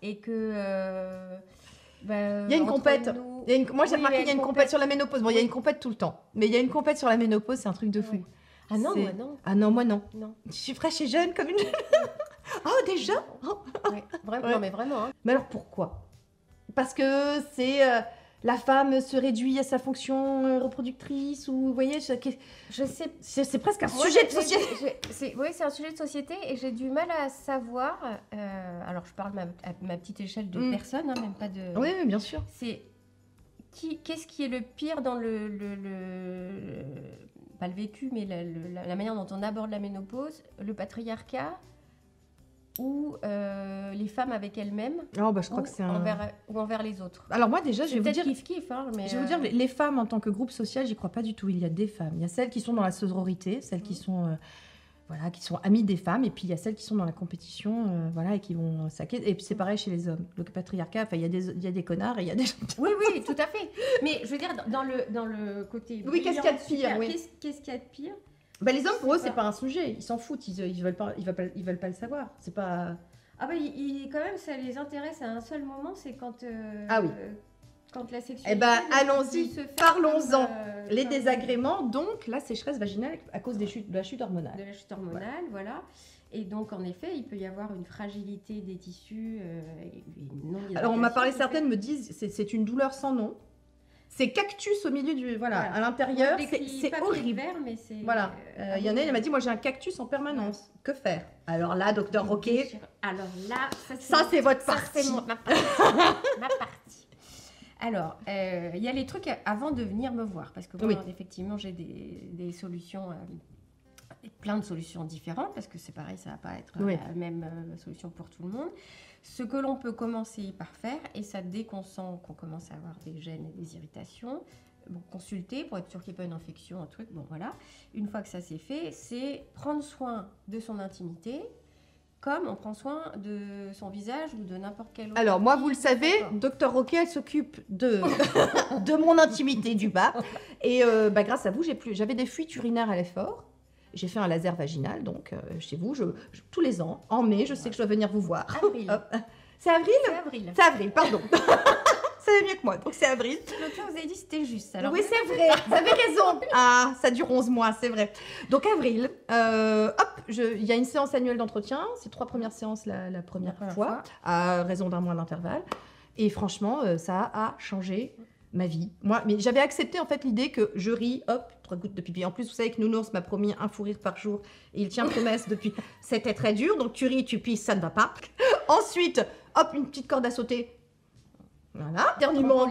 Et que il y a une compète. Moi j'ai remarqué qu'il y a une compète sur la ménopause. Bon, il y a une compète tout le temps, mais il y a une compète sur la ménopause, c'est un truc de fou. Ah non, moi non. Ah non, moi non. Je suis fraîche et jeune comme une. Oh déjà. Vraiment. Non mais vraiment. Mais alors pourquoi? Parce que c'est la femme se réduit à sa fonction reproductrice ou vous voyez, je sais, c'est presque un sujet de société. Oui, c'est un sujet de société et j'ai du mal à savoir. Alors je parle à ma petite échelle de personnes, hein, même pas de. Oui, bien sûr. C'est qu'est-ce qui est le pire dans pas le vécu, mais la manière dont on aborde la ménopause, le patriarcat ou les femmes avec elles-mêmes, je crois que c'est envers les autres. Alors moi déjà, je vais vous dire, kiff, hein, mais je vais vous dire, les femmes en tant que groupe social, j'y crois pas du tout. Il y a des femmes, il y a celles qui sont dans la sororité, celles qui sont qui sont amies des femmes, et puis il y a celles qui sont dans la compétition, et qui vont saquer. Et puis c'est pareil chez les hommes. Le patriarcat, il y a des connards et il y a des gens. Oui, tout à fait. Mais je veux dire dans le côté. Oui, qu'est-ce qu'il y a de pire Qu'est-ce qu'il y a de pire? Les hommes, pour eux, c'est pas un sujet. Ils s'en foutent. Ils veulent pas le savoir. C'est pas. Quand même, ça les intéresse à un seul moment, c'est quand. Quand la sexualité. Allons-y, parlons-en. Les désagréments, donc la sécheresse vaginale à cause de la chute hormonale. De la chute hormonale, voilà. Et donc, en effet, il peut y avoir une fragilité des tissus. Alors, on m'a parlé, certaines me disent c'est une douleur sans nom. C'est cactus au milieu du. À l'intérieur, c'est horrible. Mais c'est. Il y en a, elle m'a dit moi j'ai un cactus en permanence. Que faire? Alors là, docteur Roquet. Alors là, ça c'est votre partie. Ma partie. Alors, il y a les trucs avant de venir me voir. Parce que effectivement, j'ai des solutions, plein de solutions différentes. Parce que c'est pareil, ça ne va pas être la même solution pour tout le monde. Ce que l'on peut commencer par faire, et ça dès qu'on sent qu'on commence à avoir des gènes et des irritations, consulter pour être sûr qu'il n'y ait pas une infection, un truc. Une fois que ça c'est fait, c'est prendre soin de son intimité, comme on prend soin de son visage ou de n'importe quel autre. Alors moi, vous le savez, Dr Roquet, elle s'occupe de mon intimité du bas. Et grâce à vous, j'avais des fuites urinaires à l'effort. J'ai fait un laser vaginal, donc chez vous, tous les ans, en mai, je sais que je dois venir vous voir. Avril. C'est avril? C'est avril, pardon. Ça va mieux que moi, donc c'est avril. L'autre fois, vous avez dit que c'était juste. Alors oui, c'est vrai, vous avez raison. Ah, ça dure 11 mois, c'est vrai. Donc avril, il y a une séance annuelle d'entretien. C'est 3 premières séances la première fois, à raison d'un mois d'intervalle. Et franchement, ça a changé ma vie. Mais j'avais accepté en fait l'idée que je ris, 3 gouttes de pipi. En plus, vous savez que Nounours m'a promis un fou rire par jour et il tient promesse depuis. C'était très dur, donc tu ris, tu pisses, ça ne va pas. Ensuite, une petite corde à sauter. Voilà, éternuement.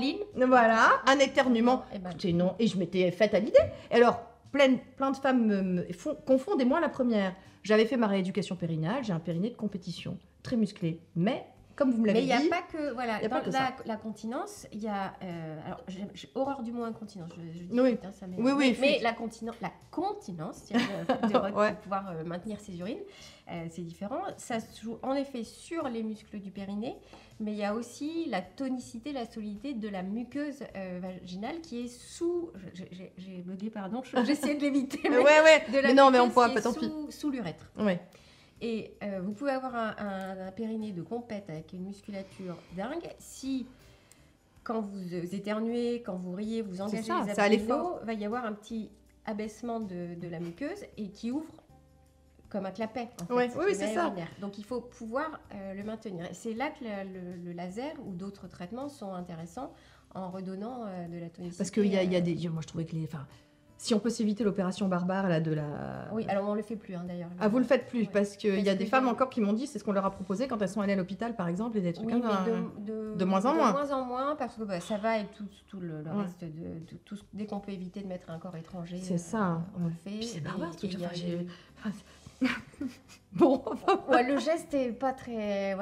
Voilà, un éternuement. Écoutez, non, et je m'étais faite à l'idée. Et alors, plein de femmes confondent, et moi la première. J'avais fait ma rééducation périnale, j'ai un périnée de compétition, très musclé, mais comme vous me l'avez dit... Mais il n'y a pas que... Dans la continence, il y a... alors, j'ai horreur du mot incontinence. Mais la continence, de pouvoir maintenir ses urines, c'est différent. Ça se joue en effet sur les muscles du périnée, mais il y a aussi la tonicité, la solidité de la muqueuse vaginale qui est sous... J'ai bugué, pardon, j'essaie de l'éviter. Mais non, mais on pourra pas, tant pis. Sous l'urètre. Et vous pouvez avoir un périnée de compète avec une musculature dingue si, quand vous éternuez, quand vous riez, vous engagez les abdominaux, va y avoir un petit abaissement de la muqueuse et qui ouvre comme un clapet. Oui, c'est ça. Donc il faut pouvoir le maintenir. Et c'est là que le laser ou d'autres traitements sont intéressants en redonnant de la tonicité. Parce qu'il y a des... Moi, je trouvais que si on peut s'éviter l'opération barbare là, de la... Oui, alors on ne le fait plus d'ailleurs. Ah, vous le faites plus parce qu'il y a des femmes encore qui m'ont dit, c'est ce qu'on leur a proposé quand elles sont allées à l'hôpital par exemple, et des trucs comme ça. De moins en moins. De moins en moins parce que ça va et tout le reste de tout. Dès qu'on peut éviter de mettre un corps étranger, c'est ça. On le fait. Puis c'est barbare ce truc. Le geste est pas très...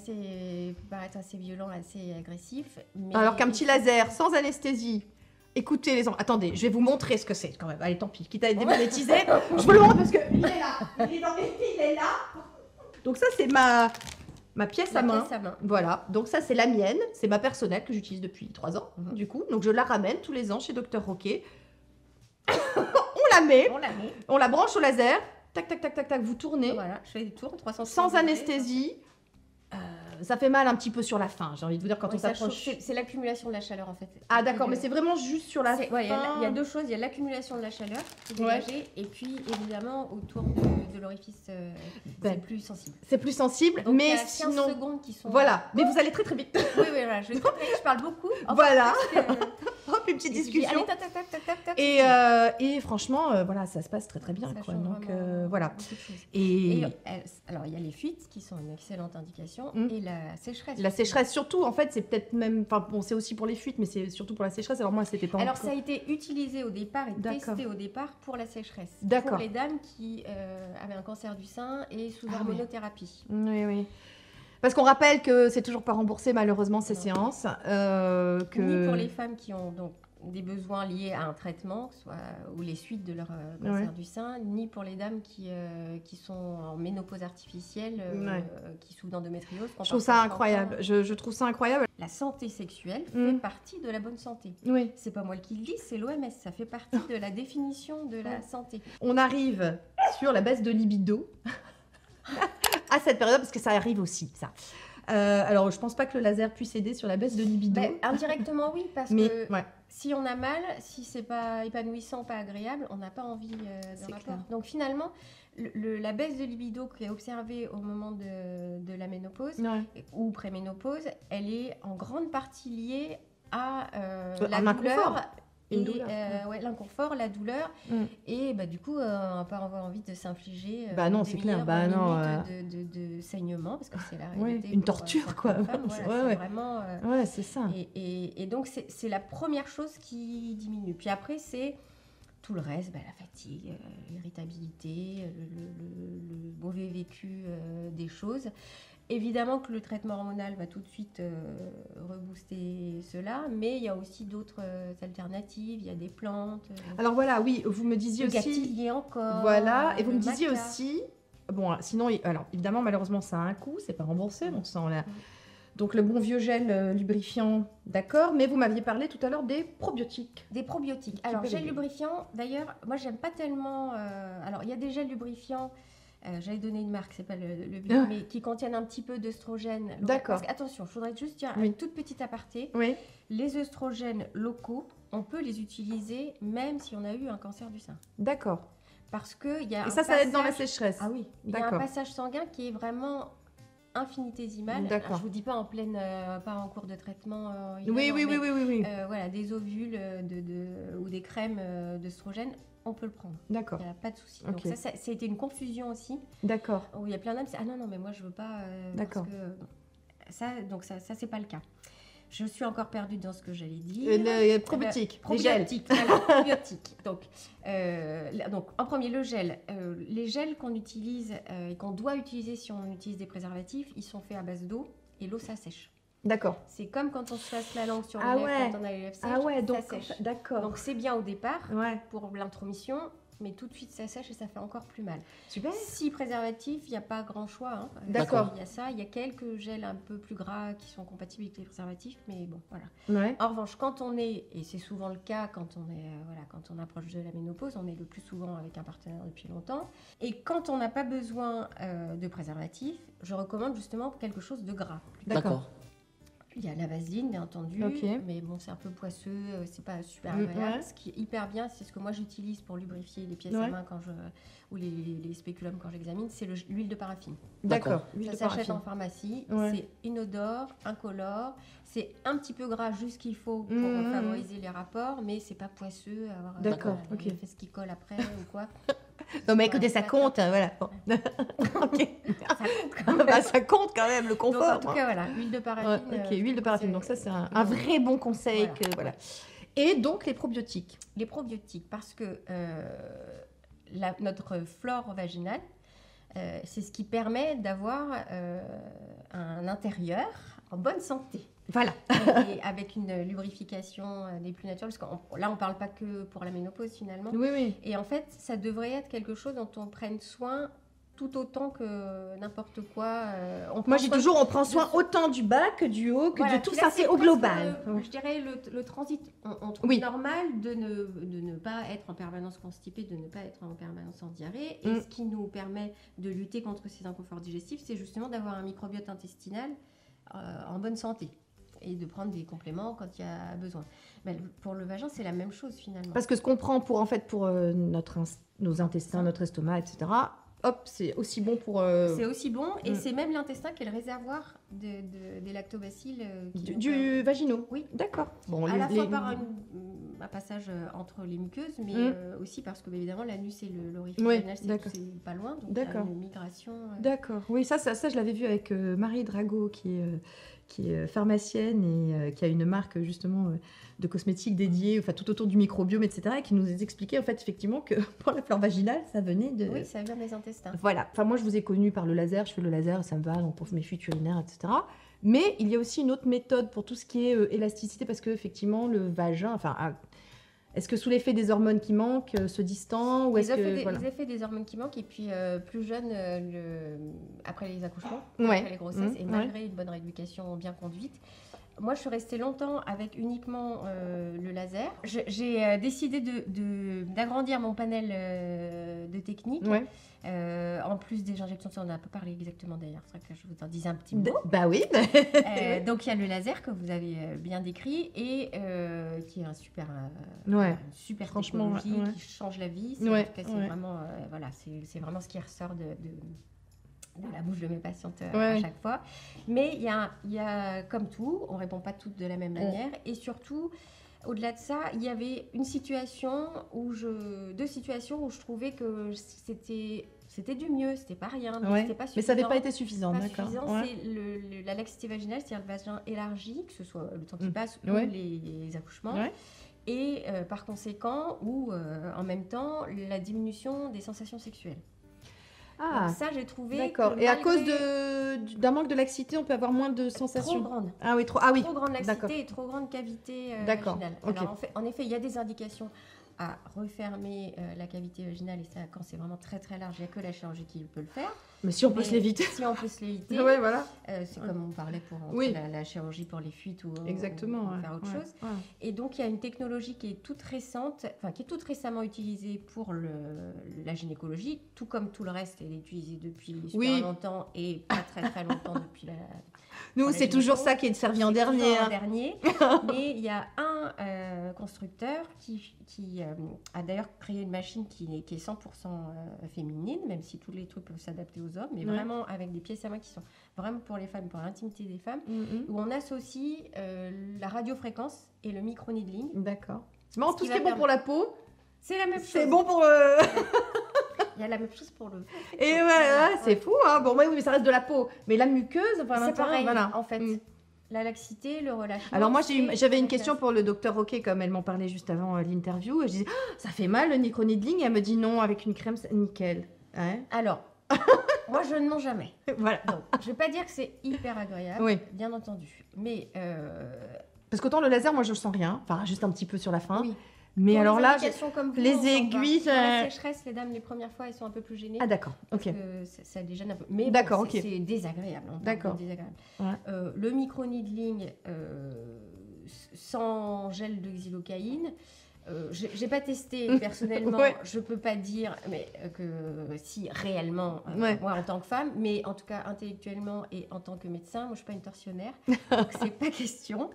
il peut paraître assez violent, assez agressif. Mais alors qu'un petit laser sans anesthésie... Écoutez les enfants, attendez, je vais vous montrer ce que c'est quand même. Allez, tant pis, quitte à être démonétisé, je vous le montre parce que il est là. Il est là. Donc ça, c'est ma pièce à main. Voilà, donc ça, c'est la mienne. C'est ma personnelle que j'utilise depuis 3 ans, du coup. Donc je la ramène tous les ans chez Dr Roquet. On la met. On la branche au laser. Tac, tac, tac, tac, tac, vous tournez. Voilà, je fais des tours, 360 sans anesthésie. Ça fait mal un petit peu sur la fin, j'ai envie de vous dire, quand on s'approche. C'est l'accumulation de la chaleur, en fait. Ah d'accord, mais c'est vraiment juste sur la fin. Il y a 2 choses, il y a l'accumulation de la chaleur qui est dégagée, et puis évidemment, autour de l'orifice, c'est plus sensible. C'est plus sensible, donc, mais il y a 15 sinon... secondes qui sont... Voilà, mais vous allez très très vite. Oui, voilà, je parle beaucoup. Voilà. Hop, une petite discussion. Allez, tac, tac, tac, tac, tac. Et franchement, voilà, ça se passe très très bien. Quoi. Donc voilà. Et alors, il y a les fuites qui sont une excellente indication, et la sécheresse. La sécheresse, surtout, en fait, c'est peut-être même... Enfin, bon, c'est aussi pour les fuites, mais c'est surtout pour la sécheresse. Alors moi, c'était pas Alors, ça a été utilisé au départ et testé au départ pour la sécheresse. D'accord. Pour les dames qui avaient un cancer du sein et sous hormonothérapie. Oui, oui. Parce qu'on rappelle que c'est toujours pas remboursé, malheureusement, ces séances. Ni pour les femmes qui ont donc des besoins liés à un traitement, soit ou les suites de leur cancer du sein, ni pour les dames qui sont en ménopause artificielle, qui souffrent d'endométriose. Je trouve ça incroyable. Je trouve ça incroyable. La santé sexuelle fait partie de la bonne santé. Oui. C'est pas moi qui le dis, c'est l'OMS. Ça fait partie de la définition de la santé. On arrive sur la baisse de libido à cette période, parce que ça arrive aussi, ça. Alors, je pense pas que le laser puisse aider sur la baisse de libido. Indirectement, oui, parce que si on a mal, si c'est pas épanouissant, pas agréable, on n'a pas envie de rapport. Clair. Donc finalement, la baisse de libido qui est observée au moment de la ménopause ou préménopause, elle est en grande partie liée à la douleur. L'inconfort, la douleur, et du coup, on va pas avoir envie de s'infliger c'est clair. De saignement, parce que c'est la réalité. Une torture, quoi. C'est vraiment. C'est ça. Et donc, c'est la première chose qui diminue. Puis après, c'est tout le reste, la fatigue, l'irritabilité, le mauvais vécu des choses. Évidemment que le traitement hormonal va tout de suite rebooster cela, mais il y a aussi d'autres alternatives, il y a des plantes. Alors voilà, oui, vous me disiez aussi... Le gâtillier encore. Voilà, et vous me disiez aussi... Bon, sinon, alors évidemment, malheureusement, ça a un coût, c'est pas remboursé, on sent là. Donc le bon vieux gel lubrifiant, d'accord, mais vous m'aviez parlé tout à l'heure des probiotiques. Des probiotiques. Alors, gel lubrifiant, d'ailleurs, moi, j'aime pas tellement... alors, il y a des gels lubrifiants... j'allais donner une marque, c'est pas le but, mais qui contiennent un petit peu d'œstrogènes. D'accord. Attention, je voudrais juste dire une toute petite aparté. Oui. Les œstrogènes locaux, on peut les utiliser même si on a eu un cancer du sein. D'accord. Parce que il y a ça va être dans la sécheresse. Ah oui. Il y a un passage sanguin qui est vraiment infinitésimal. D'accord. Je vous dis pas en pleine, pas en cours de traitement. Oui. Voilà, des ovules ou des crèmes d'œstrogènes. On peut le prendre. D'accord. Il n'y a pas de souci. Donc ça a été une confusion aussi. D'accord. Où il y a plein d'hommes qui disent ah non, mais moi je veux pas. D'accord. Parce que ça c'est pas le cas. Je suis encore perdue dans ce que j'allais dire. Probiotiques. Probiotiques. Voilà, probiotiques. Donc en premier le gel. Les gels qu'on utilise et qu'on doit utiliser si on utilise des préservatifs, ils sont faits à base d'eau et l'eau ça sèche. D'accord. C'est comme quand on se passe la langue sur les lèvres quand on a les lèvres sèches, donc, ça sèche. D'accord. Donc c'est bien au départ pour l'intromission, mais tout de suite ça sèche et ça fait encore plus mal. Super. Si préservatif, il n'y a pas grand choix. Hein. D'accord. Il y a ça, il y a quelques gels un peu plus gras qui sont compatibles avec les préservatifs, mais bon, voilà. Ouais. En revanche, quand on est, et c'est souvent le cas quand on est, quand on approche de la ménopause, on est le plus souvent avec un partenaire depuis longtemps. Et quand on n'a pas besoin de préservatif, je recommande justement quelque chose de gras. D'accord. Il y a la vaseline, bien entendu, mais bon, c'est un peu poisseux, c'est pas super agréable. Ce qui est hyper bien, c'est ce que moi j'utilise pour lubrifier les pièces à main ou les spéculums quand j'examine, c'est l'huile de paraffine. D'accord. Ça s'achète en pharmacie, c'est inodore, incolore, c'est un petit peu gras, juste ce qu'il faut pour favoriser les rapports, mais c'est pas poisseux, avoir des fesses qui collent après ou quoi. Non mais écoutez, ça compte, voilà. Bon. Ça compte quand même, le confort. Donc, en tout cas, voilà, huile de paraffine. Huile de paraffine. Donc ça, c'est un vrai bon conseil. Voilà. Et donc, les probiotiques. Les probiotiques, parce que notre flore vaginale, c'est ce qui permet d'avoir un intérieur en bonne santé. Voilà. Et avec une lubrification des plus naturelles, parce que là, on ne parle pas que pour la ménopause finalement. Oui. Et en fait, ça devrait être quelque chose dont on prenne soin tout autant que n'importe quoi. Moi, je dis toujours, on prend soin autant du bas que du haut, que de tout ça, c'est au global. Je dirais le transit. On trouve normal de ne pas être en permanence constipé, de ne pas être en permanence en diarrhée. Et ce qui nous permet de lutter contre ces inconforts digestifs, c'est justement d'avoir un microbiote intestinal en bonne santé. Et de prendre des compléments quand il y a besoin. Mais pour le vagin, c'est la même chose finalement. Parce que ce qu'on prend pour nos intestins, notre estomac, etc., hop, c'est aussi bon pour... C'est aussi bon, et c'est même l'intestin qui est le réservoir des lactobacilles. Du vaginaux. Oui. D'accord. Bon, à la fois par un passage entre les muqueuses, mais aussi parce que, évidemment, l'anus et l'orifice vaginal, c'est pas loin, donc il y a une migration. D'accord. Oui, ça je l'avais vu avec Marie Drago, qui est pharmacienne et qui a une marque justement de cosmétiques dédiée, enfin tout autour du microbiome, etc. Et qui nous a expliqué en fait effectivement que pour la flore vaginale, ça venait de... Oui, ça vient des intestins. Voilà. Enfin moi je vous ai connue par le laser, je fais le laser, ça me va, donc pour mes fuites urinaires, etc. Mais il y a aussi une autre méthode pour tout ce qui est élasticité, parce que effectivement le vagin, est-ce que sous l'effet des hormones qui manquent, se distend ou les effets des hormones qui manquent, et puis plus jeune, après les accouchements, après les grossesses, et malgré une bonne rééducation bien conduite. Moi, je suis restée longtemps avec uniquement le laser. J'ai décidé d'agrandir mon panel de techniques. En plus des injections, ça on a pas parlé exactement d'ailleurs, c'est vrai que je vous en dise un petit mot. Bah oui. Donc il y a le laser que vous avez bien décrit et qui est un super technologie qui change la vie. En tout cas, c'est vraiment c'est vraiment ce qui ressort de la bouche de mes patientes à chaque fois. Mais il y a comme tout, on répond pas toutes de la même manière, et surtout. Au-delà de ça, il y avait deux situations où je trouvais que c'était du mieux, c'était pas rien, mais c'était pas suffisant. Mais ça n'avait pas été suffisant, d'accord. C'est la laxité vaginale, c'est-à-dire le vagin élargi, que ce soit le temps qui passe ou les accouchements. Et par conséquent, ou en même temps, la diminution des sensations sexuelles. Donc ça, j'ai trouvé. D'accord. Et à cause d'un manque de laxité, on peut avoir moins de sensations. Trop grande. Trop grande laxité et trop grande cavité vaginale. Okay. Alors, en effet, il y a des indications à refermer la cavité vaginale, et ça, quand c'est vraiment très très large, il n'y a que la chirurgie qui peut le faire. Mais si on peut se l'éviter. Si on peut se l'éviter. Voilà. C'est comme on parlait pour la chirurgie pour les fuites ou faire autre chose. Et donc, il y a une technologie qui est toute récente, qui est toute récemment utilisée pour la gynécologie, tout comme tout le reste, elle est utilisée depuis super longtemps et pas très très longtemps depuis la... Nous, c'est toujours ça qui est servi en dernier. Mais il y a un constructeur qui a d'ailleurs créé une machine qui est 100% féminine, même si tous les trucs peuvent s'adapter aux hommes, mais vraiment avec des pièces à main qui sont vraiment pour les femmes, pour l'intimité des femmes, où on associe la radiofréquence et le micro-needling. D'accord. C'est marrant, tout ce qui est bon pour la peau, c'est la même chose. C'est bon pour... Il y a la même chose pour le... Et c'est fou, hein. Bon, oui, mais ça reste de la peau. Mais la muqueuse, c'est pareil, en fait. La laxité, le relâchement... Alors moi, j'avais une question pour le docteur Roquet, comme elle m'en parlait juste avant l'interview. Je disais, ça fait mal le micro-needling? Et elle me dit non, avec une crème, c'est nickel. Alors, moi, je ne mens jamais. Voilà. Donc, je ne vais pas dire que c'est hyper agréable, bien entendu. Mais... Parce qu'autant le laser, moi, je ne sens rien. Enfin, juste un petit peu sur la fin. Oui. Mais pour alors là, les aiguilles... Pour la sécheresse, les dames, les premières fois, elles sont un peu plus gênées. Ah d'accord, ok. Parce que ça les gêne un peu. Mais c'est désagréable. D'accord. Désagréable. Le micro-needling sans gel de xylocaïne, j'ai pas testé personnellement, je peux pas dire que si réellement, moi en tant que femme, mais en tout cas intellectuellement et en tant que médecin, moi je suis pas une tortionnaire, donc c'est pas question.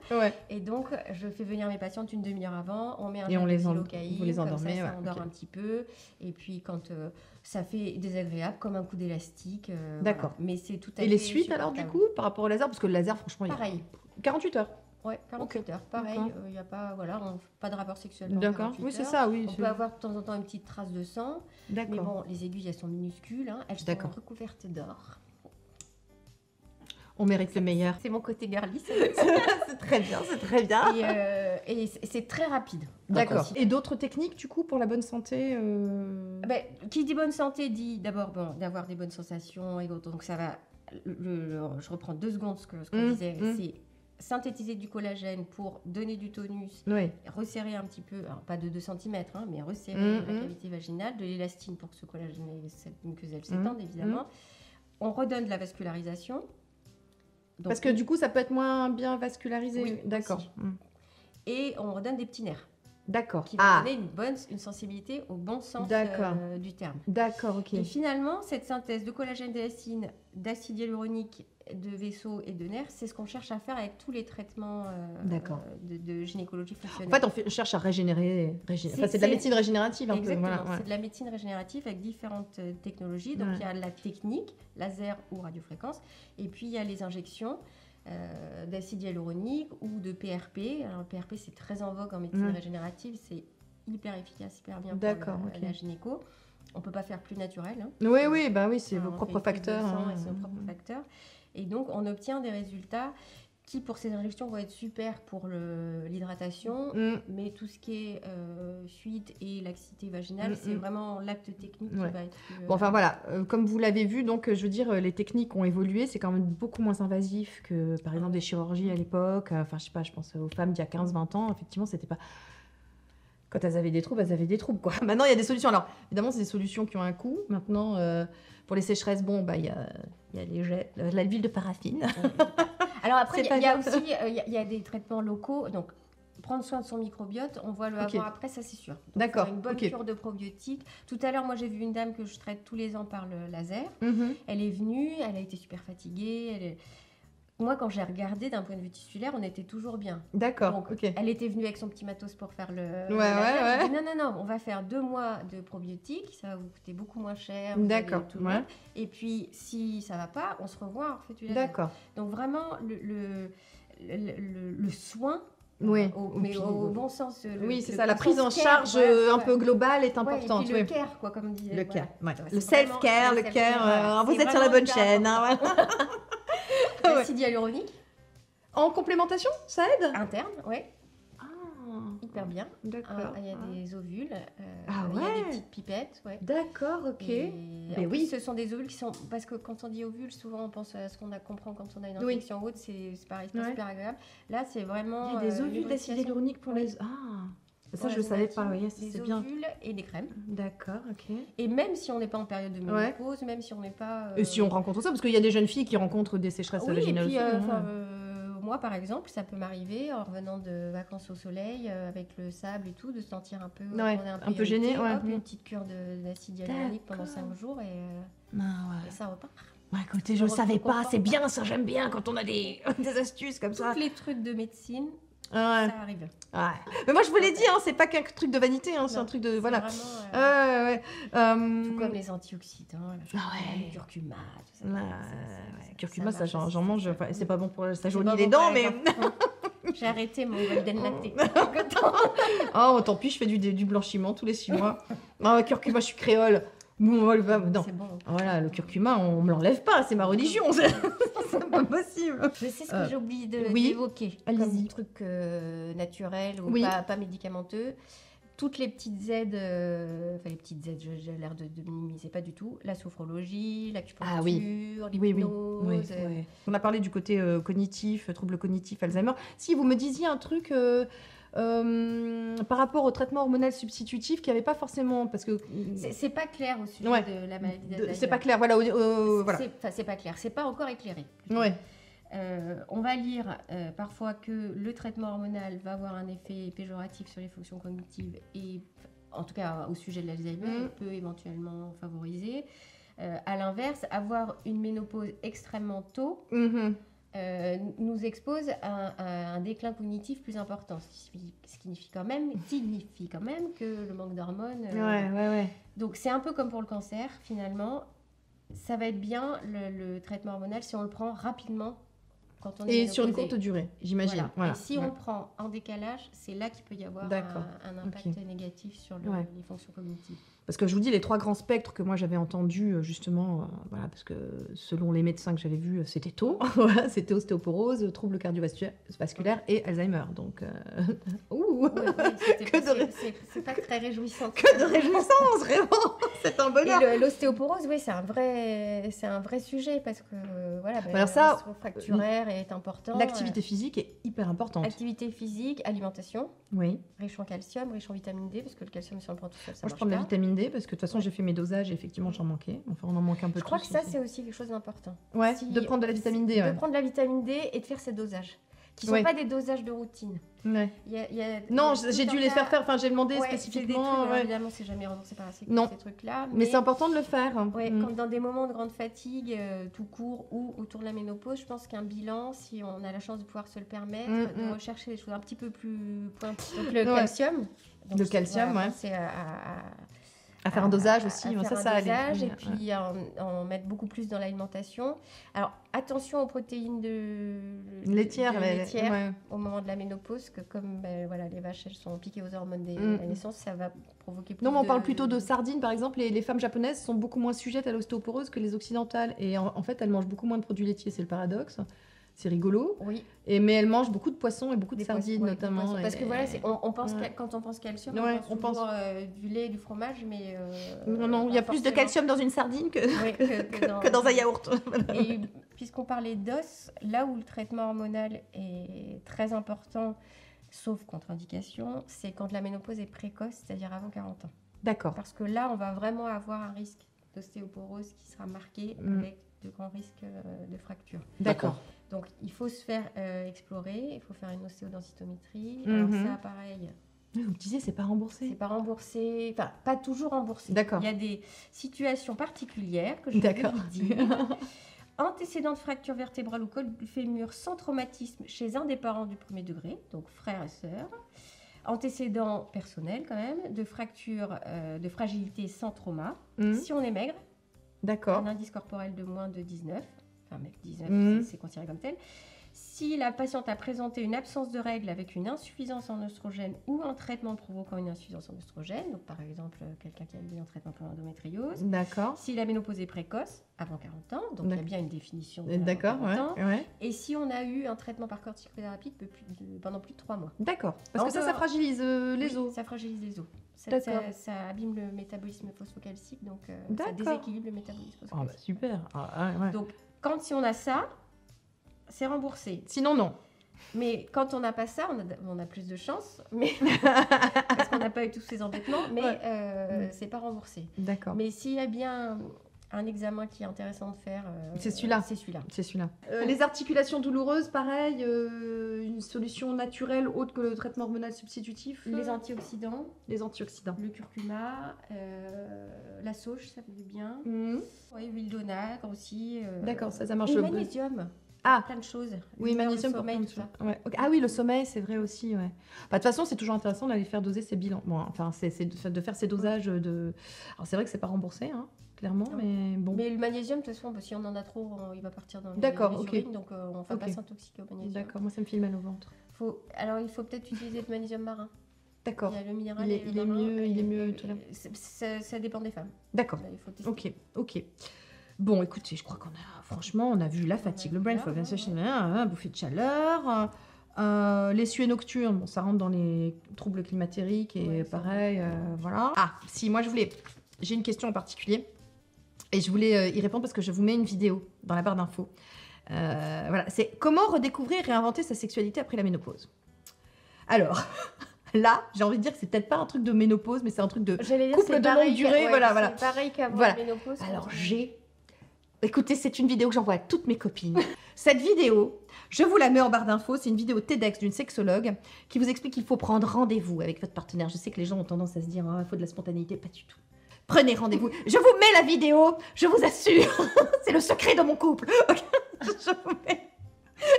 Et donc je fais venir mes patientes une demi-heure avant, on met un gel de xylocaïne, vous les endormez, comme ça endort un petit peu, et puis quand ça fait désagréable comme un coup d'élastique. D'accord. Voilà. Mais c'est tout à fait. Et les suites alors du coup par rapport au laser, parce que le laser franchement, pareil. 48 heures. Ouais, 48 heures, pareil, il n'y a pas, pas de rapport sexuel. D'accord, oui, c'est ça, oui. On peut avoir de temps en temps une petite trace de sang. D'accord. Mais bon, les aiguilles, elles sont minuscules, elles sont recouvertes d'or. On mérite le meilleur. C'est mon côté girly. C'est très bien, c'est très bien. Et c'est très rapide. D'accord. Et d'autres techniques, du coup, pour la bonne santé Qui dit bonne santé dit d'abord d'avoir des bonnes sensations. Et donc ça va, je reprends 2 secondes ce qu'on disait, c'est synthétiser du collagène pour donner du tonus, resserrer un petit peu, alors pas de 2 cm, mais resserrer la cavité vaginale, de l'élastine pour que ce collagène et cette muqueuse s'étendent, évidemment. On redonne de la vascularisation. Donc, parce que du coup, ça peut être moins bien vascularisé. Oui, d'accord. Et on redonne des petits nerfs. D'accord. Qui vont donner une sensibilité au bon sens du terme. D'accord, ok. Et finalement, cette synthèse de collagène, d'élastine, d'acide hyaluronique, de vaisseaux et de nerfs, c'est ce qu'on cherche à faire avec tous les traitements de gynécologie fonctionnelle. En fait, on cherche à régénérer. C'est de la médecine régénérative un exactement, peu. Voilà, c'est de la médecine régénérative avec différentes technologies. Donc, il y a la technique, laser ou radiofréquence. Et puis, il y a les injections d'acide hyaluronique ou de PRP. Alors, le PRP, c'est très en vogue en médecine régénérative. C'est hyper efficace, hyper bien pour la gynéco. On ne peut pas faire plus naturel. Hein. Oui, c'est vos propres facteurs. C'est nos propres facteurs. Et donc, on obtient des résultats qui, pour ces injections, vont être super pour l'hydratation, mais tout ce qui est fuite et laxité vaginale, c'est vraiment l'acte technique qui va être... comme vous l'avez vu, donc, je veux dire, les techniques ont évolué, c'est quand même beaucoup moins invasif que, par exemple, des chirurgies à l'époque. Enfin, je sais pas, je pense aux femmes d'il y a 15-20 ans, effectivement, c'était pas... Quand elles avaient des troubles, quoi. Maintenant, il y a des solutions. Alors, évidemment, c'est des solutions qui ont un coût. Maintenant, pour les sécheresses, il y a l'huile de paraffine. Alors après, il y a aussi il y a des traitements locaux. Donc, prendre soin de son microbiote, on voit le avant-après, ça c'est sûr. Donc, d'accord. Une bonne cure de probiotiques. Tout à l'heure, moi, j'ai vu une dame que je traite tous les ans par le laser. Elle est venue, elle a été super fatiguée. Moi, quand j'ai regardé d'un point de vue tissulaire, on était toujours bien. D'accord. Donc, elle était venue avec son petit matos pour faire le laser. J'ai dit, non, on va faire 2 mois de probiotiques, ça va vous coûter beaucoup moins cher. D'accord. Et puis, si ça va pas, on se revoit, on refait du laser. D'accord. Donc, vraiment, le soin, mais au bon sens. C'est ça, la prise en charge un peu globale est importante. Et puis le care, quoi, comme dit. Le care, le self-care, le care. Vous êtes sur la bonne chaîne. L'acide hyaluronique. En complémentation, ça aide? Interne, oui. Hyper bien. D'accord. Il y a des ovules. Il y a des petites pipettes. D'accord, ok. Mais oui, ce sont des ovules qui sont... Parce que quand on dit ovules, souvent on pense à ce qu'on comprend quand on a une infection haute. C'est pareil, c'est pas super agréable. Là, c'est vraiment... Il y a des ovules d'acide hyaluronique pour les... Ça, je ne le savais pas, c'est bien. Des ovules et des crèmes. D'accord, ok. Et même si on n'est pas en période de ménopause, même si on n'est pas... Et si on rencontre ça, parce qu'il y a des jeunes filles qui rencontrent des sécheresses vaginales aussi. Moi, par exemple, ça peut m'arriver, en revenant de vacances au soleil, avec le sable et tout, de se sentir un peu... un peu gênée. Une petite cure d'acide hyaluronique pendant 5 jours et ça repart. Écoutez, je ne savais pas, c'est bien ça, j'aime bien quand on a des astuces comme ça. Tous les trucs de médecine... Ça arrive. Mais moi je vous l'ai dit, c'est pas qu'un truc de vanité, c'est un truc de voilà. Tout comme les antioxydants, le curcuma, tout ça. Curcuma, ça j'en mange. C'est pas bon pour ça jaunit les dents, mais. J'ai arrêté mon golden latte. Tant pis, je fais du blanchiment tous les 6 mois. Curcuma, je suis créole. Non. C'est bon. Voilà, le curcuma, on me l'enlève pas, c'est ma religion. C'est pas possible. Je sais ce que j'ai oublié d'évoquer comme truc naturel ou pas médicamenteux. Toutes les petites aides, les petites aides, j'ai l'air de minimiser pas du tout. La sophrologie, l'acupuncture, l'hypnose. On a parlé du côté cognitif, troubles cognitifs, Alzheimer. Si vous me disiez un truc... par rapport au traitement hormonal substitutif qui n'y avait pas forcément parce que c'est pas clair au sujet de la maladie d'Alzheimer. C'est pas clair, voilà. C'est pas clair, c'est pas encore éclairé. On va lire parfois que le traitement hormonal va avoir un effet péjoratif sur les fonctions cognitives et en tout cas au sujet de l'Alzheimer peut éventuellement favoriser. À l'inverse, avoir une ménopause extrêmement tôt nous expose à un déclin cognitif plus important, ce qui signifie quand même que le manque d'hormones... Donc c'est un peu comme pour le cancer, finalement. Ça va être bien le traitement hormonal si on le prend rapidement quand on est ménopausé. Sur une courte durée, j'imagine. Voilà. Et si on le prend en décalage, c'est là qu'il peut y avoir un impact négatif sur les fonctions cognitives. Parce que je vous dis, les 3 grands spectres que moi j'avais entendus, justement, parce que selon les médecins que j'avais vus, c'était tôt. C'était ostéoporose, troubles cardiovasculaires et Alzheimer. Donc, c'est pas très réjouissant. Que de réjouissance, vraiment. C'est un bonheur. Et l'ostéoporose, oui, c'est un vrai sujet parce que voilà, alors ça, le risque fracturaire est important. L'activité physique est hyper importante. Activité physique, alimentation. Oui. Riche en calcium, riche en vitamine D, parce que le calcium, si on le prend tout seul, ça Moi, je marche prends de la pas. vitamine D parce que de toute façon, j'ai fait mes dosages et effectivement, j'en manquais. Enfin, on en manque un peu. Je crois que ça, c'est aussi quelque chose d'important. Ouais, de prendre de la vitamine D. De prendre de la vitamine D et de faire ces dosages. Qui ne sont pas des dosages de routine. Ouais. Non, j'ai dû les faire. Enfin, j'ai demandé spécifiquement. Évidemment, c'est jamais remboursé par la sécu, ces trucs-là. Mais c'est important de le faire. Comme dans des moments de grande fatigue, tout court ou autour de la ménopause, je pense qu'un bilan, si on a la chance de pouvoir se le permettre, de rechercher des choses un petit peu plus pointues. Donc le calcium. Donc, le calcium, voilà, c'est à faire un dosage aussi, à faire un dosage et puis en mettre beaucoup plus dans l'alimentation. Alors attention aux protéines laitières au moment de la ménopause, que comme les vaches elles sont piquées aux hormones de la naissance, ça va provoquer plus Non, mais on parle plutôt de sardines par exemple. Les femmes japonaises sont beaucoup moins sujettes à l'ostéoporose que les occidentales et en fait elles mangent beaucoup moins de produits laitiers, c'est le paradoxe. C'est rigolo. Oui. Mais elles mangent beaucoup de poissons et beaucoup de sardines notamment. Parce que voilà, on pense quand on pense calcium, on pense toujours du lait, du fromage, mais non, il y a plus de calcium dans une sardine que dans un yaourt. Et puisqu'on parlait d'os, là où le traitement hormonal est très important, sauf contre-indication, c'est quand la ménopause est précoce, c'est-à-dire avant 40 ans. D'accord. Parce que là, on va vraiment avoir un risque d'ostéoporose qui sera marqué avec de grands risques de fracture. D'accord. Donc, il faut se faire explorer, il faut faire une ostéodensitométrie. Alors ça, pareil. Vous me disiez, c'est pas remboursé. C'est pas remboursé, enfin, pas toujours remboursé. D'accord. Il y a des situations particulières que je vais vous dire. Antécédent de fracture vertébrale ou col du fémur sans traumatisme chez un des parents du premier degré, donc frère et sœur. Antécédent personnel quand même, de fracture, de fragilité sans trauma. Si on est maigre. D'accord. Un indice corporel de moins de 19. Enfin, 19, c'est considéré comme tel. Si la patiente a présenté une absence de règles avec une insuffisance en oestrogène ou un traitement provoquant une insuffisance en oestrogène, donc par exemple quelqu'un qui a eu un traitement pour l'endométriose. D'accord. Si la ménopause est précoce, avant 40 ans, donc il y a bien une définition de D'accord, 40 ans. Ouais. Et si on a eu un traitement par corticothérapie pendant plus de 3 mois. D'accord. Parce que ça fragilise les os. Ça fragilise les os. Ça abîme le métabolisme phosphocalcique, donc ça déséquilibre le métabolisme phosphocalcique. Oh bah super. Donc, si on a ça, c'est remboursé. Sinon, non. Mais quand on n'a pas ça, on a plus de chance, parce qu'on n'a pas eu tous ces embêtements, mais c'est pas remboursé. D'accord. Mais s'il y a bien un examen qui est intéressant de faire, c'est celui-là. C'est celui-là. Les articulations douloureuses, pareil, une solution naturelle autre que le traitement hormonal substitutif. Les antioxydants. Le curcuma, la sauge, ça fait du bien. Oui, l'huile d'onagre aussi. D'accord, ça marche. Et le magnésium. Plein de choses. Oui, magnésium pour plein de choses. Ah oui, le sommeil, c'est vrai aussi. Ouais. De toute façon, c'est toujours intéressant d'aller faire doser ces bilans. Bon, enfin, c'est de faire ces dosages de. Alors c'est vrai que c'est pas remboursé, hein, clairement, mais bon. Mais le magnésium, de toute façon, si on en a trop, il va partir dans les urines, donc on ne va pas s'intoxiquer au magnésium. D'accord, moi ça me fait mal au ventre. Alors il faut peut-être utiliser le magnésium marin. D'accord. Il y a le minéral il est mieux. Ça dépend des femmes. D'accord. Il faut tester. Ok. Bon, écoutez, je crois on a vu la fatigue, le brain fog, bouffée de chaleur, les suées nocturnes, bon, ça rentre dans les troubles climatériques et pareil, voilà. Ah, si, moi j'ai une question en particulier et je voulais y répondre parce que je vous mets une vidéo dans la barre d'infos. Voilà, c'est comment redécouvrir et réinventer sa sexualité après la ménopause. Alors... Là, j'ai envie de dire que c'est peut-être pas un truc de ménopause, mais c'est un truc de couple de longue durée. Voilà. C'est pareil qu'avant la ménopause. Alors écoutez, c'est une vidéo que j'envoie à toutes mes copines. Cette vidéo, je vous la mets en barre d'infos. C'est une vidéo TEDx d'une sexologue qui vous explique qu'il faut prendre rendez-vous avec votre partenaire. Je sais que les gens ont tendance à se dire il faut de la spontanéité. Pas du tout. Prenez rendez-vous. Je vous mets la vidéo. Je vous assure. C'est le secret de mon couple.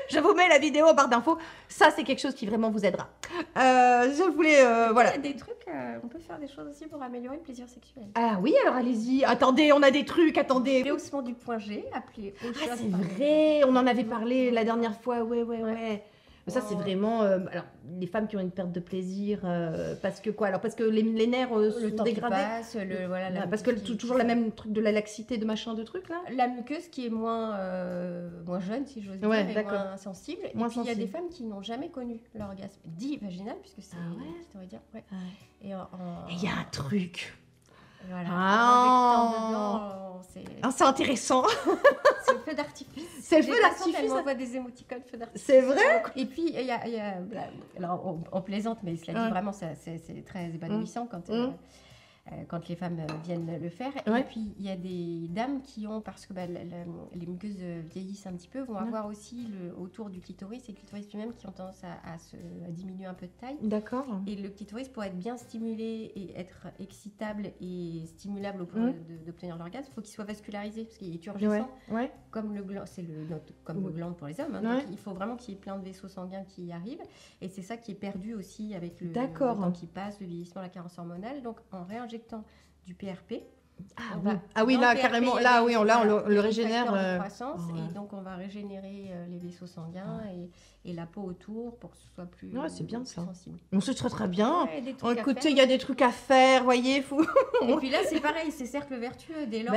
Je vous mets la vidéo en barre d'infos. Ça, c'est quelque chose qui vraiment vous aidera. Je voulais... voilà. Il y a des trucs, on peut faire des choses aussi pour améliorer le plaisir sexuel. Ah oui, alors allez-y. Attendez, on a des trucs, attendez. Le haussement du point G, appelé Ah, c'est vrai, on en avait parlé la dernière fois. Ouais. Ça, c'est vraiment... alors, les femmes qui ont une perte de plaisir, parce que quoi? Alors, parce que les nerfs sont dégradés. Parce que toujours la même truc de la laxité, de machin, de trucs, là. La muqueuse qui est moins jeune, si j'ose dire, et moins sensible. Et puis, il y a des femmes qui n'ont jamais connu l'orgasme dit vaginal, puisque c'est... on va dire, Et il y a un truc... Voilà. c'est intéressant. C'est le feu d'artifice. C'est le feu d'artifice. Elle m'envoie des émoticônes feu d'artifice. C'est vrai. Et puis, il y a alors, on plaisante, mais cela dit, vraiment, c'est très épanouissant quand les femmes viennent le faire. Et puis, il y a des dames qui ont, parce que les muqueuses vieillissent un petit peu, vont avoir aussi autour du clitoris et le clitoris lui-même qui ont tendance à diminuer un peu de taille. D'accord. Et le clitoris, pour être bien stimulé et être excitable et stimulable au point d'obtenir l'orgasme, il faut qu'il soit vascularisé, parce qu'il est turgescent. Ouais. Comme le gland, le gland pour les hommes. Hein, donc il faut vraiment qu'il y ait plein de vaisseaux sanguins qui y arrivent. Et c'est ça qui est perdu aussi avec le temps qui passe, le vieillissement, la carence hormonale. Donc, en réinjectant du PRP. Oui, là, carrément, là, oui, on le régénère. De croissance, et donc, on va régénérer les vaisseaux sanguins et la peau autour pour que ce soit plus, c'est bien, ça. sensible. On se très très bien. Écoutez, il y a des trucs à faire, voyez. Et puis là, c'est pareil, c'est cercle vertueux dès lors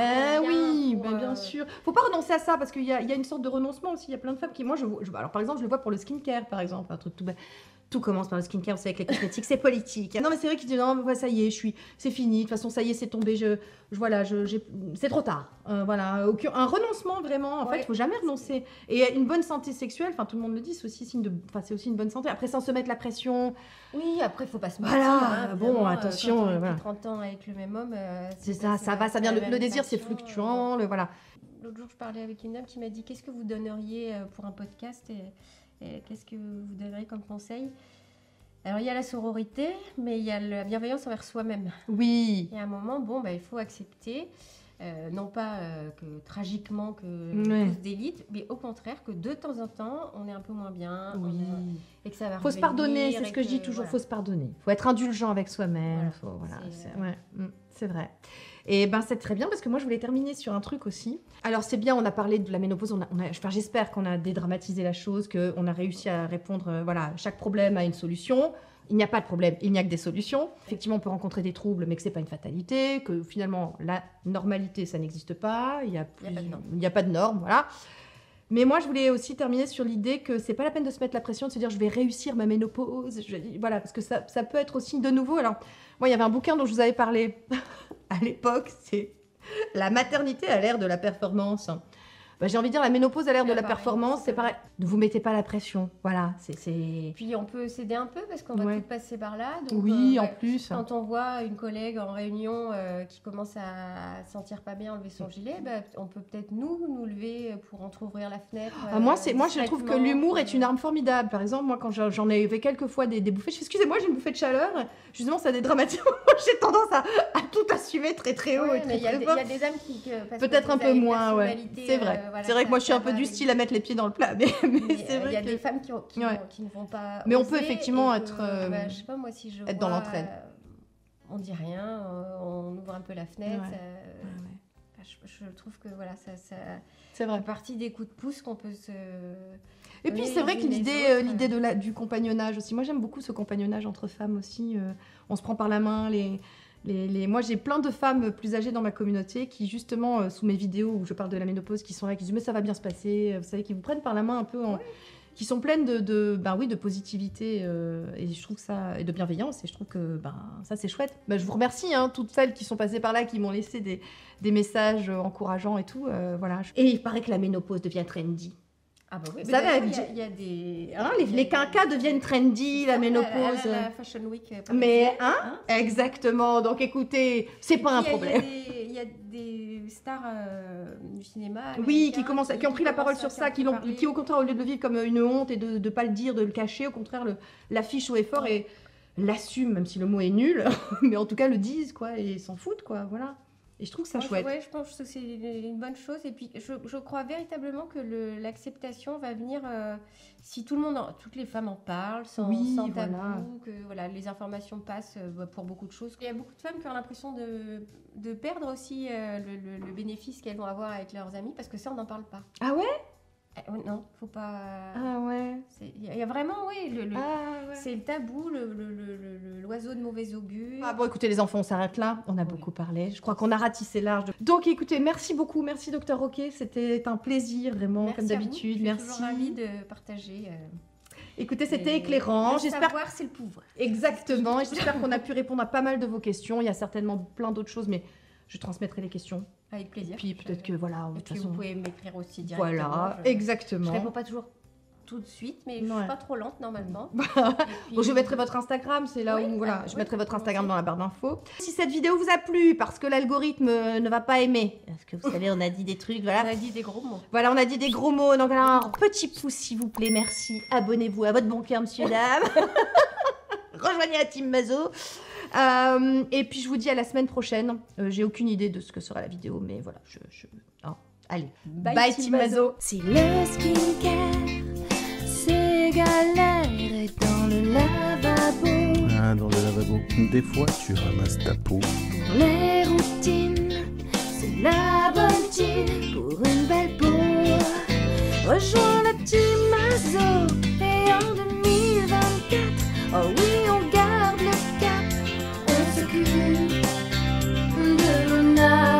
bien sûr. Faut pas renoncer à ça, parce qu'il y a une sorte de renoncement aussi. Il y a plein de femmes qui... Moi, alors, par exemple, je le vois pour le skincare, par exemple, un truc tout bête. Tout commence par le skincare, vous savez, avec les cosmétiques, c'est politique. Non, mais c'est vrai qu'ils disent, non, ça y est, c'est fini, de toute façon, ça y est, c'est tombé, c'est trop tard. Voilà, un renoncement, vraiment, en fait, il ne faut jamais renoncer. Et une bonne santé sexuelle, tout le monde le dit, c'est aussi une bonne santé. Après, sans se mettre la pression. Oui, après, il ne faut pas se mentir. Voilà, attention. Quand on 30 ans avec le même homme, c'est ça va, ça vient. Le désir, c'est fluctuant, voilà. L'autre jour, je parlais avec une dame qui m'a dit, qu'est-ce que vous donneriez pour un podcast et qu'est-ce que vous donneriez comme conseil? Alors, il y a la sororité, mais il y a la bienveillance envers soi-même. Oui. Il y a un moment, bon, il faut accepter, non pas que tragiquement que tous d'élite, mais au contraire que de temps en temps, on est un peu moins bien, et que ça va faut se pardonner, c'est ce que je dis toujours, faut se pardonner. Faut être indulgent avec soi-même. C'est vrai. Et c'est très bien parce que moi je voulais terminer sur un truc aussi. Alors c'est bien, on a parlé de la ménopause, j'espère qu'on a dédramatisé la chose, qu'on a réussi à répondre, chaque problème a une solution. Il n'y a pas de problème, il n'y a que des solutions. Effectivement, on peut rencontrer des troubles, mais que c'est pas une fatalité, que finalement la normalité ça n'existe pas, il n'y a pas de normes, voilà. Mais moi, je voulais aussi terminer sur l'idée que c'est pas la peine de se mettre la pression, de se dire je vais réussir ma ménopause. Voilà, parce que ça peut être aussi de nouveau. Alors, moi, il y avait un bouquin dont je vous avais parlé à l'époque, c'est La maternité à l'ère de la performance. J'ai envie de dire la ménopause à l'ère de la performance, c'est pareil. Ne vous mettez pas la pression, voilà. Puis on peut s'aider un peu parce qu'on va tout passer par là. Donc, en plus. Quand on voit une collègue en réunion qui commence à se sentir pas bien, enlever son gilet, on peut peut-être nous lever pour entrouvrir la fenêtre. Moi, je trouve que l'humour est une arme formidable. Par exemple, moi, quand j'en ai fait quelques fois des bouffées, je fais excusez-moi, j'ai une bouffée de chaleur. Justement, ça dédramatise. J'ai tendance à tout assumer très très haut et très très fort. Il y a des âmes qui peut-être un peu moins, c'est vrai. C'est vrai que moi je suis un peu du style à mettre les pieds dans le plat, mais c'est vrai. Il y a des femmes qui ne vont pas. Mais on peut effectivement être. Je sais pas, moi si je. Être dans l'entraide. On dit rien, on ouvre un peu la fenêtre. Je trouve que ça c'est vrai. fait partie des coups de pouce qu'on peut se. Et puis c'est vrai que l'idée du compagnonnage aussi. Moi j'aime beaucoup ce compagnonnage entre femmes aussi. On se prend par la main. Moi, j'ai plein de femmes plus âgées dans ma communauté qui, justement, sous mes vidéos où je parle de la ménopause, qui sont là, qui disent « mais ça va bien se passer », vous savez, qui vous prennent par la main un peu, qui sont pleines de positivité et je trouve ça, et de bienveillance, et je trouve que ça, c'est chouette. Je vous remercie, toutes celles qui sont passées par là, qui m'ont laissé des messages encourageants et tout, voilà. Et il paraît que la ménopause devient trendy. Ah bah oui, vous savez, il y a des... les quinquas deviennent trendy, la ménopause. La Fashion Week. Mais, exactement. Donc, écoutez, c'est pas un problème. Il y a des stars du cinéma. Qui ont pris la parole sur ça, qui au contraire, au lieu de le vivre comme une honte et de ne pas le dire, de le cacher, au contraire, l'affichent haut et fort et l'assument, même si le mot est nul, mais en tout cas le disent, et s'en foutent, voilà. Et je trouve ça chouette. Oui, je pense que c'est une bonne chose. Et puis, je crois véritablement que l'acceptation va venir si toutes les femmes en parlent, sans tabou, que les informations passent pour beaucoup de choses. Il y a beaucoup de femmes qui ont l'impression de perdre aussi le bénéfice qu'elles vont avoir avec leurs amis, parce que ça, on n'en parle pas. Ah ouais? Non, faut pas. Ah ouais. Il y a vraiment, c'est le tabou, l'oiseau de mauvais augure. Ah bon, écoutez, les enfants, on s'arrête là. On a beaucoup parlé. Je crois qu'on a ratissé large. Donc, écoutez, merci beaucoup. Merci, Docteur Roquet. C'était un plaisir, vraiment, comme d'habitude. Merci. Je suis toujours ravie de partager. Écoutez, c'était éclairant. J'espère. Savoir, c'est le pouvoir. Exactement. J'espère qu'on a pu répondre à pas mal de vos questions. Il y a certainement plein d'autres choses, mais je transmettrai les questions. Avec plaisir. Puis peut-être que voilà. Et puis vous pouvez m'écrire aussi directement. Voilà, exactement. Je réponds pas toujours tout de suite, mais je suis pas trop lente normalement. Puis... Bon, je mettrai votre Instagram, c'est là où voilà, je mettrai votre Instagram dans la barre d'infos. Si cette vidéo vous a plu, parce que l'algorithme ne va pas aimer, parce que vous savez, on a dit des trucs, voilà. On a dit des gros mots. Voilà, on a dit des gros mots. Donc alors, petit pouce s'il vous plaît, merci. Abonnez-vous à votre bon cœur, monsieur, dame. Rejoignez la team Mazo. Et puis je vous dis à la semaine prochaine. J'ai aucune idée de ce que sera la vidéo, mais voilà, oh, allez, bye team Mazo. C'est le skincare, c'est galère et dans le lavabo. Ah, dans le lavabo, des fois tu ramasses ta peau. Pour les routines, c'est la bonne team pour une belle peau. Rejoins la team Mazo et en 2024, oh oui on garde le cap. On s'occupe de Luna.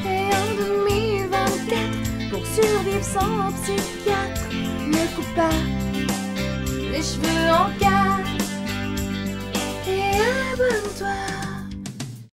Et en 2024, pour survivre sans psychiatre, ne coupe pas les cheveux en